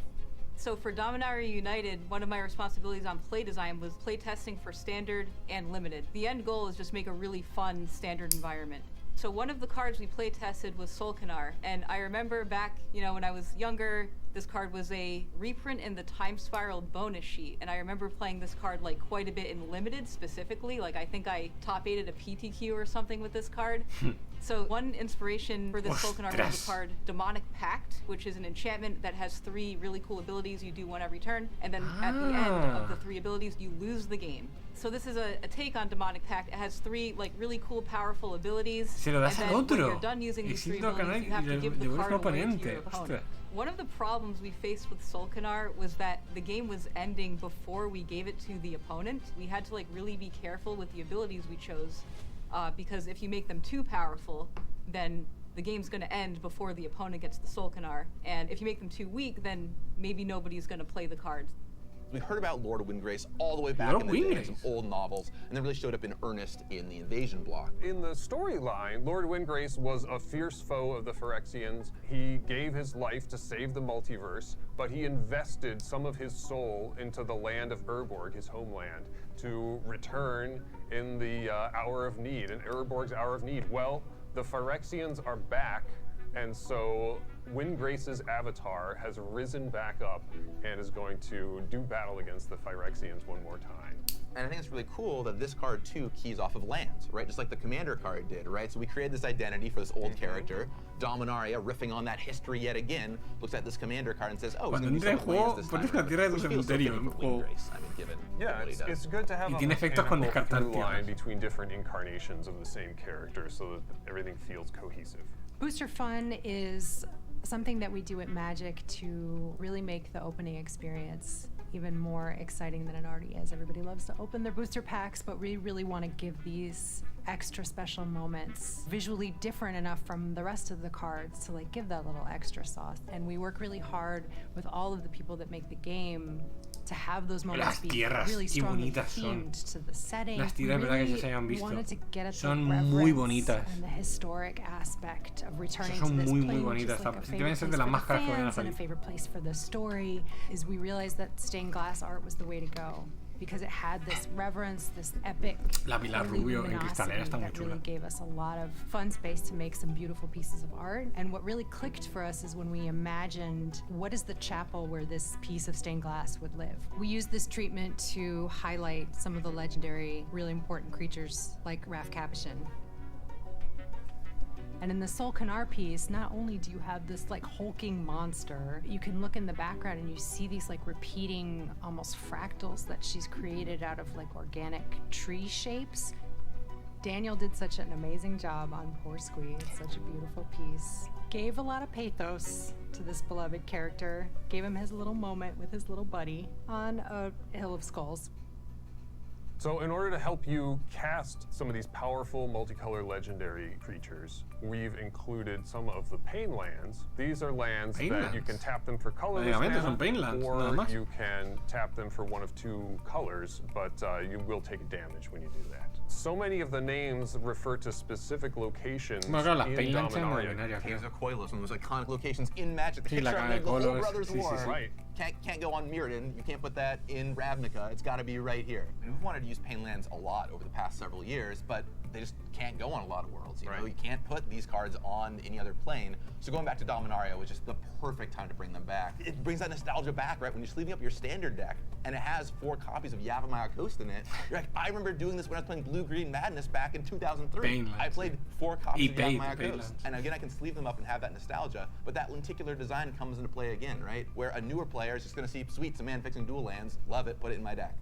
So for Dominaria United, one of my responsibilities on play design was play testing for standard and limited. The end goal is just make a really fun standard environment. So one of the cards we play tested was Solkanar, and I remember back, you know, when I was younger, this card was a reprint in the Time Spiral bonus sheet, and I remember playing this card like quite a bit in limited specifically. Like I think I top 8'd a PTQ or something with this card. So one inspiration for this Solkanar was the card Demonic Pact, which is an enchantment that has 3 really cool abilities. You do one every turn, and then at the end of the 3 abilities, you lose the game. So this is a take on Demonic Pact. It has 3 like really cool, powerful abilities. Se lo das and al then otro. when you're done using these 3 abilities, you have to give the card away to your opponent. One of the problems we faced with Solkanar was that the game was ending before we gave it to the opponent. We had to like really be careful with the abilities we chose, because if you make them too powerful, then the game's going to end before the opponent gets the Solkanar. And if you make them too weak, then maybe nobody's going to play the cards. We heard about Lord Windgrace all the way back in the day in some old novels, and then really showed up in earnest in the Invasion block. In the storyline, Lord Windgrace was a fierce foe of the Phyrexians. He gave his life to save the multiverse, but he invested some of his soul into the land of Urborg, his homeland, to return in the hour of need, in Urborg's hour of need. Well, the Phyrexians are back, and so Windgrace's avatar has risen back up and is going to do battle against the Phyrexians one more time. And I think it's really cool that this card too keys off of lands, right? Just like the commander card did, right? So we created this identity for this old character. Dominaria, riffing on that history yet again, looks at this commander card and says, "Oh, it's going to be some lands this time." Yeah, it's good to have a mechanical through line between different incarnations of the same character, so that everything feels cohesive. Booster Fun is something that we do at Magic to really make the opening experience even more exciting than it already is. Everybody loves to open their booster packs, but we really want to give these extra special moments visually different enough from the rest of the cards to like give that little extra sauce. And we work really hard with all of the people that make the game to have those moments be really strongly themed to the setting. Las tierras, verdad que ya se hayan visto. Son muy bonitas. And the historic aspect of returning Son to this muy, plane, muy which is bonitas. like a Sí, favorite deben ser place de las for más the caras que vayan a fans and a salir. favorite place for the story. Is we realized that stained glass art was the way to go, because it had this reverence, this epic La Pilar Rubio en cristalera está muy that chula. really gave us a lot of fun space to make some beautiful pieces of art. And what really clicked for us is when we imagined what is the chapel where this piece of stained glass would live. We used this treatment to highlight some of the legendary, really important creatures like Raf Capuchin. And in the Solkanar piece, not only do you have this like hulking monster, you can look in the background and you see these like repeating almost fractals that she's created out of like organic tree shapes. Daniel did such an amazing job on Poor Squee. It's such a beautiful piece. Gave a lot of pathos to this beloved character. Gave him his little moment with his little buddy on a hill of skulls. So in order to help you cast some of these powerful multicolor legendary creatures, we've included some of the pain lands. These are lands that you can tap them for colorless mana, or you can tap them for one of two colors, but you will take damage when you do that. So many of the names refer to specific locations in Dominaria. Caves of Koilos, one of those iconic locations in Magic. Sí, la the Cara de whole Koilos. Brothers War. Right. Can't go on Mirrodin. You can't put that in Ravnica. It's got to be right here. And we've wanted to use pain lands a lot over the past several years, but they just can't go on a lot of worlds. You know, you can't put these cards on any other plane. So going back to Dominaria was just the perfect time to bring them back. It brings that nostalgia back, right? When you're sleeving up your standard deck and it has 4 copies of Yavimaya Coast in it, you're like, I remember doing this when I was playing Blue-Green Madness back in 2003. I played 4 copies of Yavimaya Coast. And again, I can sleeve them up and have that nostalgia, but that lenticular design comes into play again, right? Where a newer player is just going to see, sweet, some man fixing dual lands, love it, put it in my deck.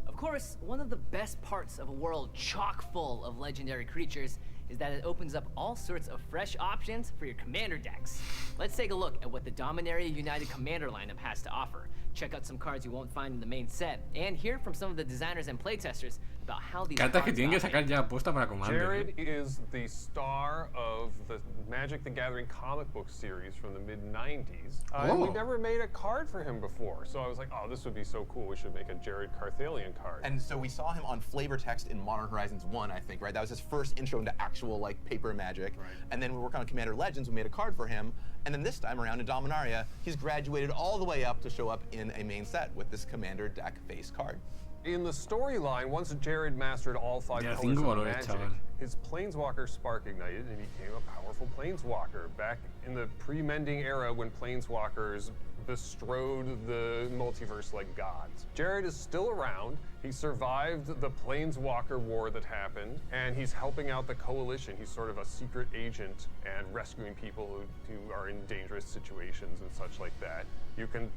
Of course, one of the best parts of a world chock full of legendary creatures is that it opens up all sorts of fresh options for your commander decks. Let's take a look at what the Dominaria United Commander lineup has to offer. Check out some cards you won't find in the main set, and hear from some of the designers and playtesters about how these cartas que tienen que sacar ya aposta para Commander. Jared is the star of the Magic the Gathering comic book series from the mid-90s. We never made a card for him before, so I was like, oh, this would be so cool. We should make a Jared Carthalion card. And so we saw him on flavor text in Modern Horizons 1, I think, right? That was his first intro into actual, like, paper Magic. Right. And then we worked on Commander Legends, we made a card for him. And then this time around in Dominaria, he's graduated all the way up to show up in a main set with this Commander deck face card. In the storyline, once Jared mastered all 5 colors of Magic, his Planeswalker spark ignited and he became a powerful Planeswalker. Back in the pre-mending era when Planeswalkers bestrode the multiverse like gods. Jared is still around. He survived the Planeswalker war that happened, and he's helping out the Coalition. He's sort of a secret agent and rescuing people who are in dangerous situations and such like that. You kind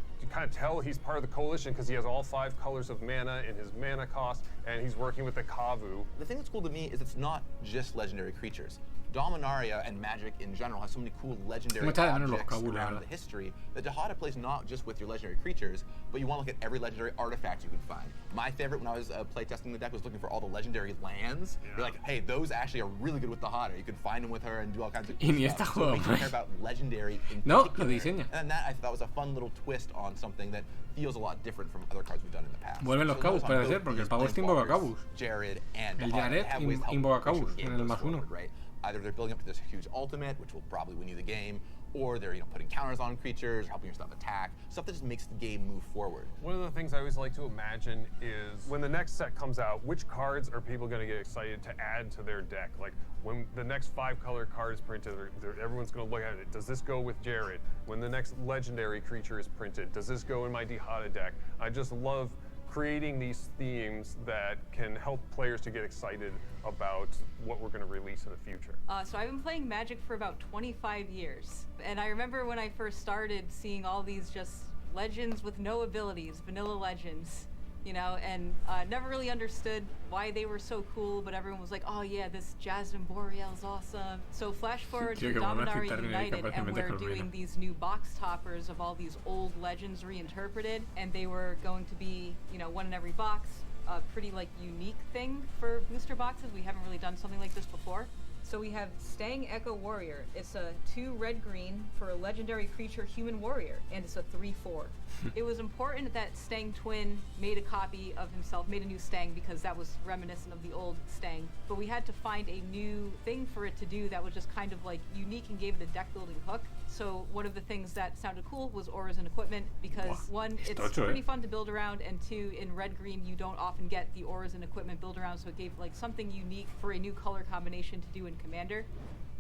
of tell he's part of the Coalition because he has all 5 colors of mana in his mana cost, and he's working with the Kavu. The thing that's cool to me is it's not just legendary creatures. Dominaria and Magic in general has so many cool legendary objects around the history that Dahada plays not just with your legendary creatures, but you want to look at every legendary artifact you can find. My favorite when I was playtesting the deck was looking for all the legendary lands. You're like, hey, those actually are really good with Dahada. You can find them with her and do all kinds of cool stuff. So we care about legendary in particular. And that I thought was a fun little twist on something that feels a lot different from other cards we've done in the past. Vuelven los Cabus, puede ser, porque el pavo este invoca Cabus. Jared and el Jared invoca Cabus en el +1. Right? Either they're building up to this huge ultimate, which will probably win you the game, or they're putting counters on creatures, or helping your stuff attack, stuff that just makes the game move forward. One of the things I always like to imagine is when the next set comes out, which cards are people going to get excited to add to their deck? Like when the next 5-color card is printed, everyone's going to look at it. Does this go with Jared? When the next legendary creature is printed, does this go in my Dehada deck? I just love creating these themes that can help players to get excited about what we're going to release in the future. So I've been playing Magic for about 25 years. And I remember when I first started seeing all these just legends with no abilities, vanilla legends, and never really understood why they were so cool, but everyone was like, oh yeah, this Jasmine Boreal's awesome. So flash forward to Dominaria United, and we're doing these new box toppers of all these old legends reinterpreted, and they were going to be, one in every box, a pretty unique thing for booster boxes. We haven't really done something like this before. So we have Stang Echo Warrior. It's a 2 red-green for a legendary creature human warrior, and it's a 3/4. It was important that Stang Twin made a copy of himself, made a new Stang, because that was reminiscent of the old Stang. But we had to find a new thing for it to do that was just kind of unique and gave it a deck-building hook. So one of the things that sounded cool was auras and equipment, because one, it's pretty fun to build around, and two, in red-green you don't often get the auras and equipment build around, so it gave something unique for a new color combination to do in Commander.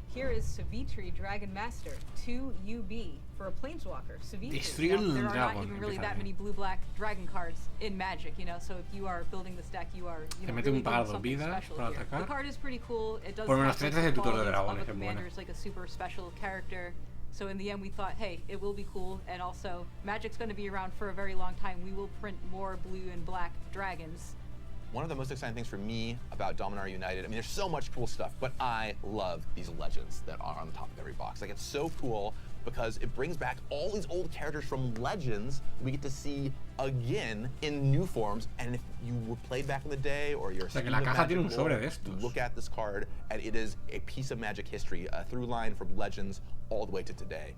Here is Savitri Dragon Master, 2 UB for a Planeswalker. Savitri, there are not even really that many blue-black dragon cards in Magic, so if you are building this deck, you are really doing something special here. The card is pretty cool. It does have the qualities of a Commander, it's like a super special character. So in the end, we thought, hey, it will be cool, and also Magic's going to be around for a very long time. We will print more blue and black dragons. One of the most exciting things for me about Dominaria United, there's so much cool stuff, but I love these legends that are on the top of every box. It's so cool because it brings back all these old characters from Legends we get to see again in new forms. And if you were played back in the day, or you're a Magic lore, you look at this card, and it is a piece of Magic history, a through line from Legends all the way to today.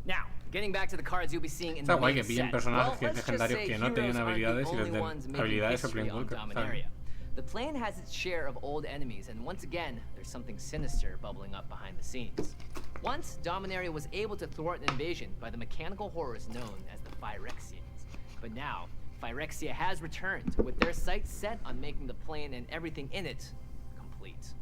Now, getting back to the cards you'll be seeing in the main set. Well, let's just say heroes aren't the only ones making history on Dominaria. The plane has its share of old enemies, and once again, there's something sinister bubbling up behind the scenes. Once, Dominaria was able to thwart an invasion by the mechanical horrors known as the Phyrexians. But now, Phyrexia has returned, with their sights set on making the plane and everything in it complete.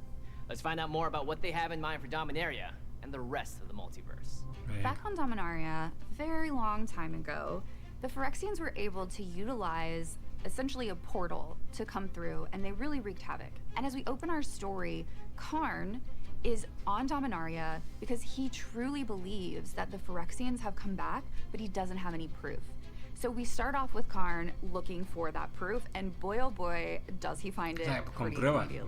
Let's find out more about what they have in mind for Dominaria and the rest of the multiverse. Back on Dominaria, very long time ago, the Phyrexians were able to utilize essentially a portal to come through, and they really wreaked havoc. And as we open our story, Karn is on Dominaria because he truly believes that the Phyrexians have come back, but he doesn't have any proof. So we start off with Karn looking for that proof, and boy oh boy, does he find it pretty immediately.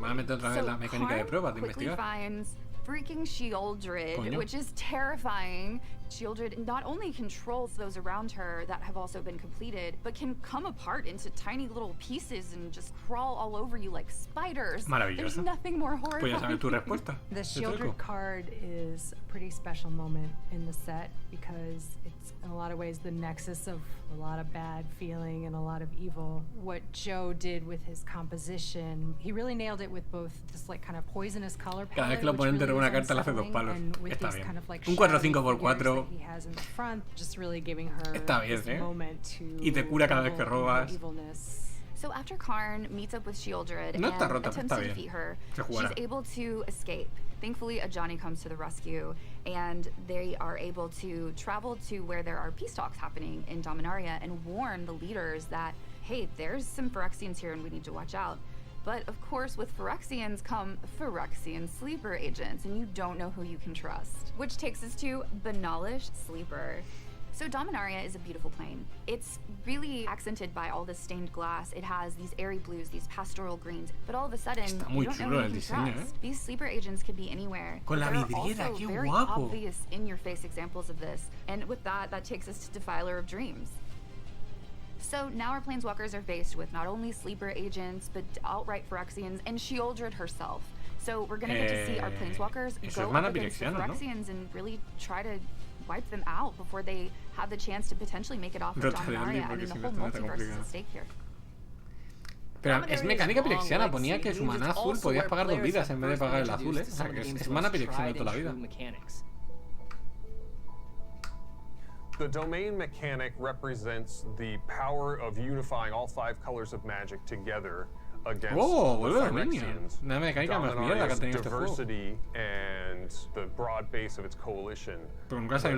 So Karn quickly finds freaking Shieldred, which is terrifying. Shieldred not only controls those around her that have also been completed, but can come apart into tiny little pieces and just crawl all over you like spiders. There's nothing more horrifying. The Shieldred card is a pretty special moment in the set because it's in a lot of ways the nexus of a lot of bad feeling and a lot of evil. What Joe did with his composition, he really nailed it with both this kind of poisonous color palette, una carta le hace 2 palos. Está bien. Un 4-5x4 está bien, y te cura cada vez que robas. So after Karn meets up with Shieldred and attempts to defeat her, she's able to escape. Thankfully, Ajani comes to the rescue, and they are able to travel to where there are peace talks happening in Dominaria and warn the leaders that, hey, there's some Phyrexians here and we need to watch out. But of course, with Phyrexians come Phyrexian sleeper agents, and you don't know who you can trust. Which takes us to Banalish Sleeper. So Dominaria is a beautiful plane. It's really accented by all this stained glass. It has these airy blues, these pastoral greens, but all of a sudden, you don't know who you can trust. These sleeper agents could be anywhere. There are also very obvious in-your-face examples of this. And with that, that takes us to Defiler of Dreams. So now our Planeswalkers are faced with not only sleeper agents, but outright Phyrexians and Shieldred herself. So we're gonna get to see our Planeswalkers go up against the Phyrexians and really try to wipe them out before they have the chance to potentially make it off of Dominaria. The whole multiverse is at stake here. Pero es mecánica pirexiana, ponía que su maná azul podías pagar 2 vidas en vez de pagar el azul, O sea, que es mana pirexiana de toda la vida. The domain mechanic represents the power of unifying all 5 colors of magic together against the Phyrexians. Dominaria's diversity and the broad base of its coalition was the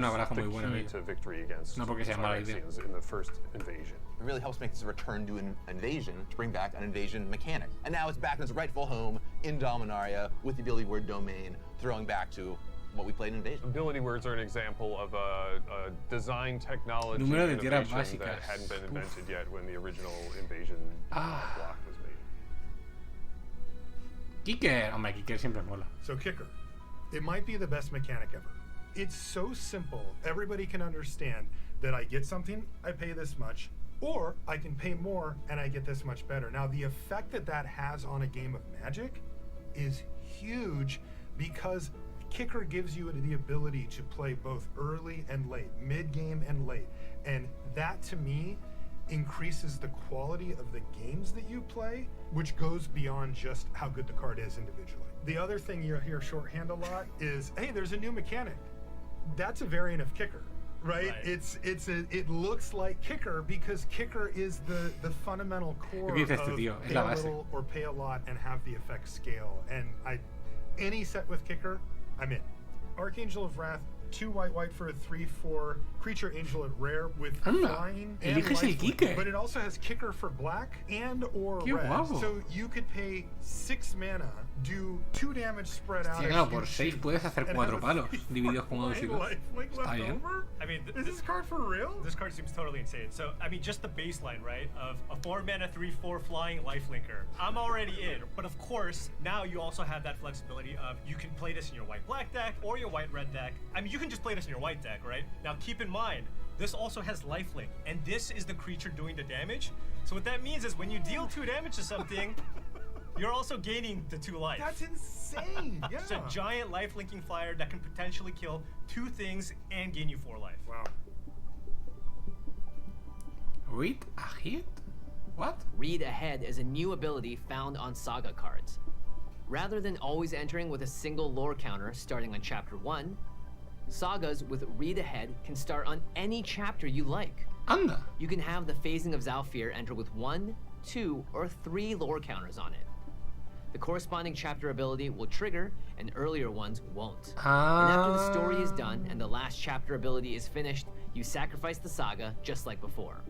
key to victory against the Phyrexians in the first invasion. It really helps make this a return to an invasion, to bring back an invasion mechanic. And now it's back in its rightful home in Dominaria with the ability word domain, throwing back to what we played in Invasion. Ability words are an example of a design technology innovation that hadn't been invented yet when the original Invasion block was made. Kicker! Hombre, Kicker siempre mola. So Kicker, it might be the best mechanic ever. It's so simple, everybody can understand that I get something, I pay this much, or I can pay more and I get this much better. Now the effect that that has on a game of Magic is huge because Kicker gives you the ability to play both early and late, mid-game and late. And that to me increases the quality of the games that you play, which goes beyond just how good the card is individually. The other thing you hear shorthand a lot is, hey, there's a new mechanic. That's a variant of Kicker, right? It looks like Kicker because Kicker is the fundamental core of pay a little or pay a lot and have the effect scale. And any set with Kicker, I'm in. Archangel of Wrath, 2 white for a 3/4 creature angel at rare with flying and lifelink. But it also has Kicker for black and or red. Guapo. So you could pay 6 mana, do 2 damage spread out. Sí, claro, por 6 puedes hacer 4 palos divididos como 2 y 2. Está bien. I mean, is this card for real? This card seems totally insane. So, I mean, just the baseline, right, of a 4 mana 3/4 flying lifelinker. I'm already in. But of course, now you also have that flexibility of you can play this in your white-black deck or your white-red deck. I mean, you can just play this in your white deck, right? Now, keep in mind, this also has lifelink, and this is the creature doing the damage. So what that means is when you deal 2 damage to something, you're also gaining the 2 life. That's insane. Yeah. It's a giant life-linking flyer that can potentially kill 2 things and gain you 4 life. Wow. Read ahead? What? Read ahead is a new ability found on Saga cards. Rather than always entering with a single lore counter starting on Chapter 1, Sagas with Read Ahead can start on any chapter you like. Anda. You can have the Phasing of Zhalfir enter with 1, 2, or 3 lore counters on it. The corresponding chapter ability will trigger, and earlier ones won't. And after the story is done and the last chapter ability is finished, you sacrifice the saga just like before.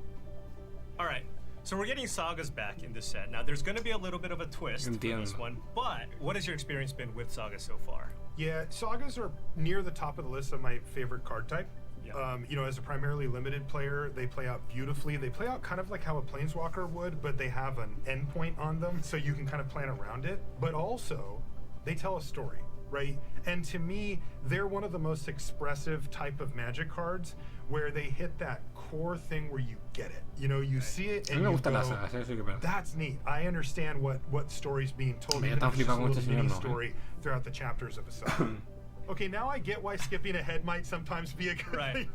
All right. So we're getting Sagas back in this set. Now, there's going to be a little bit of a twist for this one, but what has your experience been with Sagas so far? Yeah, Sagas are near the top of the list of my favorite card type. Yeah. You know, as a primarily limited player, they play out beautifully. They play out kind of like how a Planeswalker would, but they have an endpoint on them, so you can kind of plan around it. But also, they tell a story, right? And to me, they're one of the most expressive type of Magic cards where they hit that core thing where you get it. You know, you see it and you go, that's neat. I understand what story's being told, even if it's just a little mini story throughout the chapters of a saga. Okay, now I get why skipping ahead might sometimes be a good thing.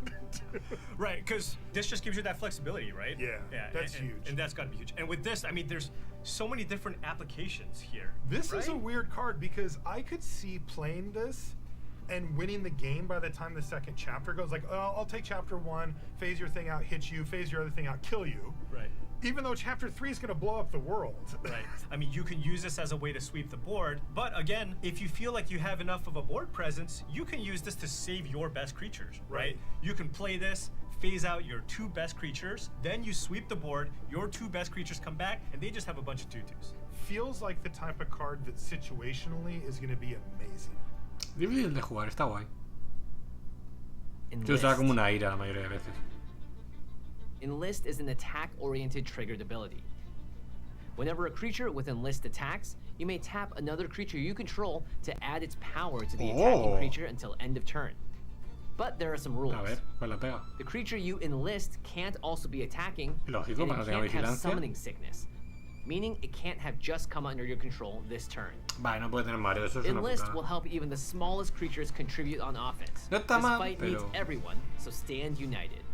Right, because this just gives you that flexibility, right? Yeah, that's huge. And that's got to be huge. And with this, I mean, there's so many different applications here. This is a weird card because I could see playing this and winning the game by the time the second chapter goes. Like, oh, I'll take chapter 1, phase your thing out, hit you, phase your other thing out, kill you. Right. Even though chapter 3 is going to blow up the world. Right. I mean, you can use this as a way to sweep the board, but again, if you feel like you have enough of a board presence, you can use this to save your best creatures, right? You can play this, phase out your 2 best creatures, then you sweep the board, your 2 best creatures come back, and they just have a bunch of 2/2s. Feels like the type of card that situationally is going to be amazing. Difícil de jugar, está guay. Yo usaba como una ira la mayoría de veces. Enlist is an attack-oriented triggered ability. Whenever a creature with Enlist attacks, you may tap another creature you control to add its power to the attacking creature until end of turn. But there are some rules. The creature you enlist can't also be attacking, and it can't have summoning sickness, meaning it can't have just come under your control this turn. Enlist will help even the smallest creatures contribute on offense. This fight needs everyone, so stand united.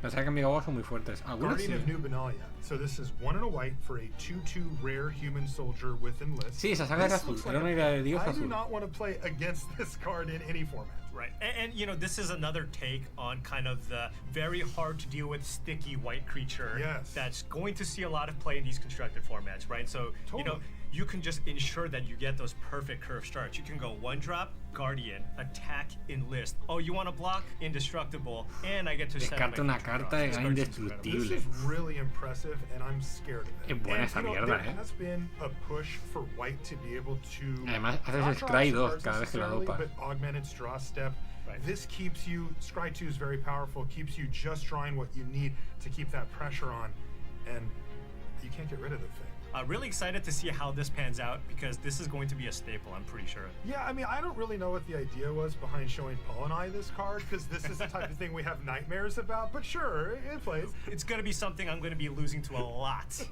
Las que han cambiado son muy fuertes. Guardian of New Benalia. So this is 1 and a white for a 2/2 rare human soldier with enlist. Sí, esa saga era azul. Era una idea de Dios I azul. do not want to play against this card in any format. Right, and you know, this is another take on kind of the very hard to deal with sticky white creature that's going to see a lot of play in these constructed formats, right? So, you know, you can just ensure that you get those perfect curve starts. You can go 1-drop, Guardian, attack, enlist. Oh, you want to block? Indestructible, and I get to send Descarta una carta y gana indestructible. This is really impressive, and I'm scared of it. Es buena esa and, mierda, there has been a push for white to be able to Además, haces Scry 2 cada vez que la dopas. but augment its draw step. This keeps you, Scry 2 is very powerful, keeps you just drawing what you need to keep that pressure on, and you can't get rid of the thing. Really excited to see how this pans out, because this is going to be a staple, I'm pretty sure. Yeah, I mean, I don't really know what the idea was behind showing Paul and I this card, because this is the type of thing we have nightmares about, but sure, it plays. It's going to be something I'm going to be losing to a lot.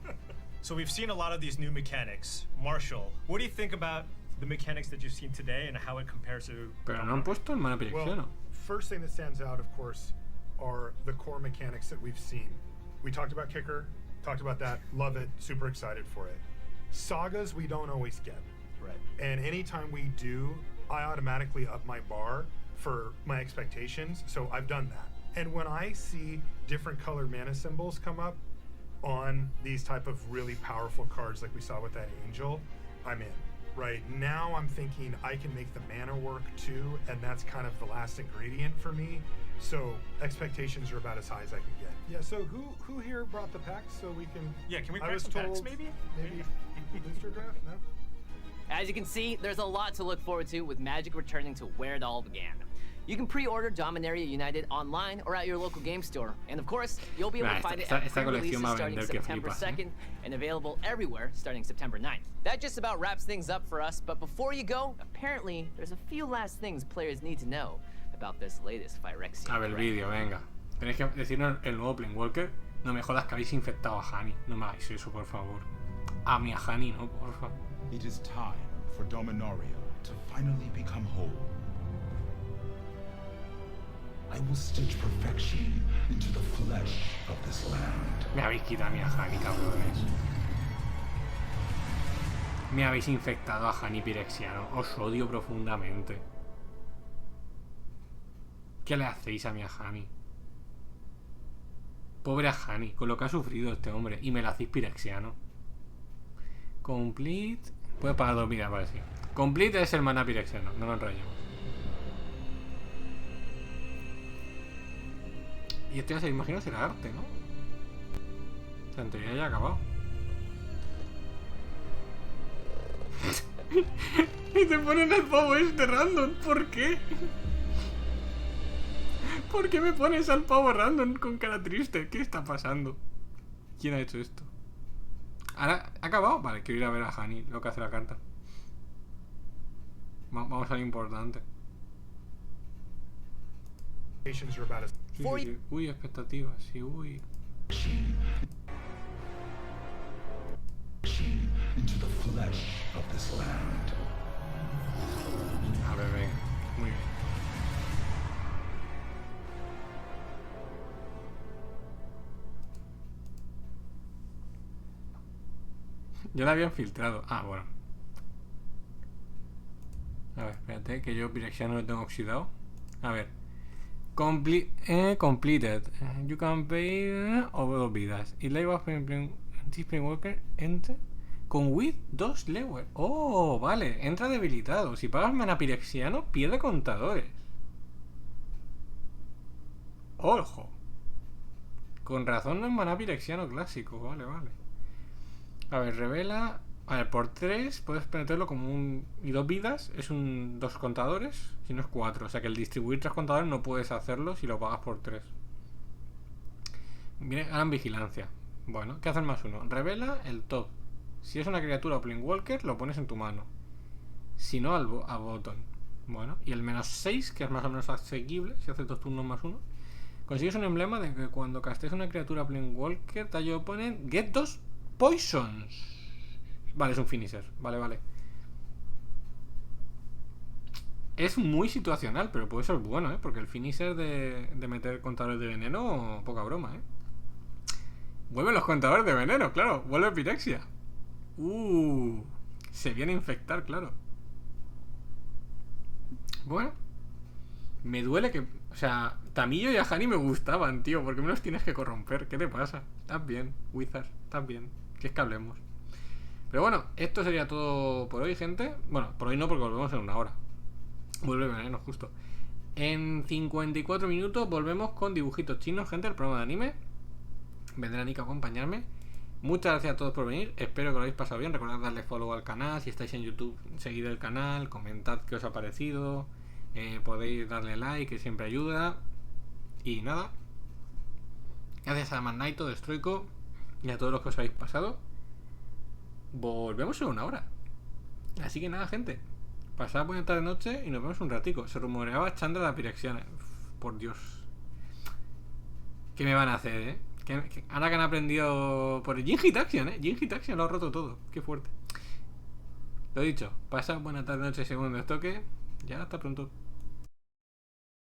So we've seen a lot of these new mechanics. Marshall, what do you think about the mechanics that you've seen today and how it compares to... Pero no han puesto el mana pirexiano. First thing that stands out, of course, are the core mechanics that we've seen. We talked about Kicker, talked about that, love it, super excited for it. Sagas we don't always get. Right. And anytime we do, I automatically up my bar for my expectations, so I've done that. And when I see different colored mana symbols come up on these type of really powerful cards like we saw with that Angel, I'm in. Right now I'm thinking I can make the mana work too, and that's kind of the last ingredient for me. So expectations are about as high as I can get. Yeah, so who here brought the packs so we can... Yeah, can we I crack was some told packs maybe? Maybe booster draft? No? As you can see, there's a lot to look forward to with Magic returning to where it all began. You can pre-order Dominaria United online or at your local game store. And of course, you'll be able to find it at pre-releases starting September 2nd and available everywhere starting September 9th. That just about wraps things up for us, but before you go, apparently there's a few last things players need to know about this latest Phyrexian. A ver el vídeo, venga. Tenéis que decirnos el nuevo Planewalker. No me jodas que habéis infectado a Hani. No me hagáis eso, por favor. A mi a Hani, no, porfa. It is time for Dominaria to finally become whole. I will stitch perfection into the flesh of this land. Me habéis quitado a mi a Hani, cabrones. Me habéis infectado a Hani Pirexiano. Os odio profundamente. ¿Qué le hacéis a mi a Hani? Pobre a Hani, con lo que ha sufrido este hombre. Y me lo hacéis Pirexiano. Complete. Puedes pagar 2 vidas, vale, sí. Complete es el mana Pirexiano, no lo enrollemos. Y esto ya se imagino será arte, ¿no? O sea, en teoría ya ha acabado. Y te ponen al pavo este random, ¿por qué? ¿Por qué me pones al pavo random con cara triste? ¿Qué está pasando? ¿Quién ha hecho esto? ¿Ahora ha acabado? Vale, quiero ir a ver a Hani, lo que hace la carta. Vamos a lo importante. Sí, sí. Uy, expectativas, sí, uy. A ver, venga, muy bien. Ya la habían filtrado. Ah, bueno. A ver, espérate, que yo Pirexiano lo tengo oxidado. A ver. Completed. You can pay over 2 vidas. Y Live of Display Walker enter con with 2 level. Oh, vale. Entra debilitado. Si pagas mana Pirexiano, pierde contadores. Ojo. Con razón no es mana Pirexiano clásico. Vale, vale. A ver, revela. A ver, por 3 puedes meterlo como un... Y 2 vidas es un 2 contadores, si no es 4. O sea que el distribuir 3 contadores no puedes hacerlo si lo pagas por 3. Viene, ganan vigilancia. Bueno, ¿qué hace el +1? Revela el top. Si es una criatura o Planewalker, lo pones en tu mano. Si no, al botón. Bueno, y el -6, que es más o menos asequible, si haces 2 turnos +1. Consigues un emblema de que cuando castes una criatura Planewalker, tallo opponent, get 2 poisons. Vale, es un finisher. Vale, vale. Es muy situacional, pero puede ser bueno, porque el finisher de meter contadores de veneno, poca broma, Vuelven los contadores de veneno, claro. Vuelve Pirexia. Se viene a infectar, claro. Bueno. Me duele que... O sea, Tamillo y Ahani me gustaban, tío. ¿Por qué me los tienes que corromper? ¿Qué te pasa? Estás bien, Wizard. Estás bien. ¿Qué es que hablemos? Pero bueno, esto sería todo por hoy, gente. Bueno, por hoy no, porque volvemos en 1 hora. Vuelve veneno, justo. En 54 minutos volvemos con dibujitos chinos, gente. El programa de anime. Vendrá Nick a acompañarme. Muchas gracias a todos por venir. Espero que lo hayáis pasado bien. Recordad darle follow al canal. Si estáis en YouTube, seguid el canal. Comentad qué os ha parecido. Podéis darle like, que siempre ayuda. Y nada. Gracias a Magnaito, Destroico y a todos los que os habéis pasado. Volvemos en 1 hora. Así que nada, gente. Pasad buena tarde, noche y nos vemos un ratico. Se rumoreaba Chandra la Pirexiana. Por Dios. ¿Qué me van a hacer, Ahora que han aprendido por el Jinji Taxion, Jinji Taxion lo ha roto todo. Qué fuerte. Lo dicho. Pasad buena tarde, noche, segundo toque. Ya hasta pronto.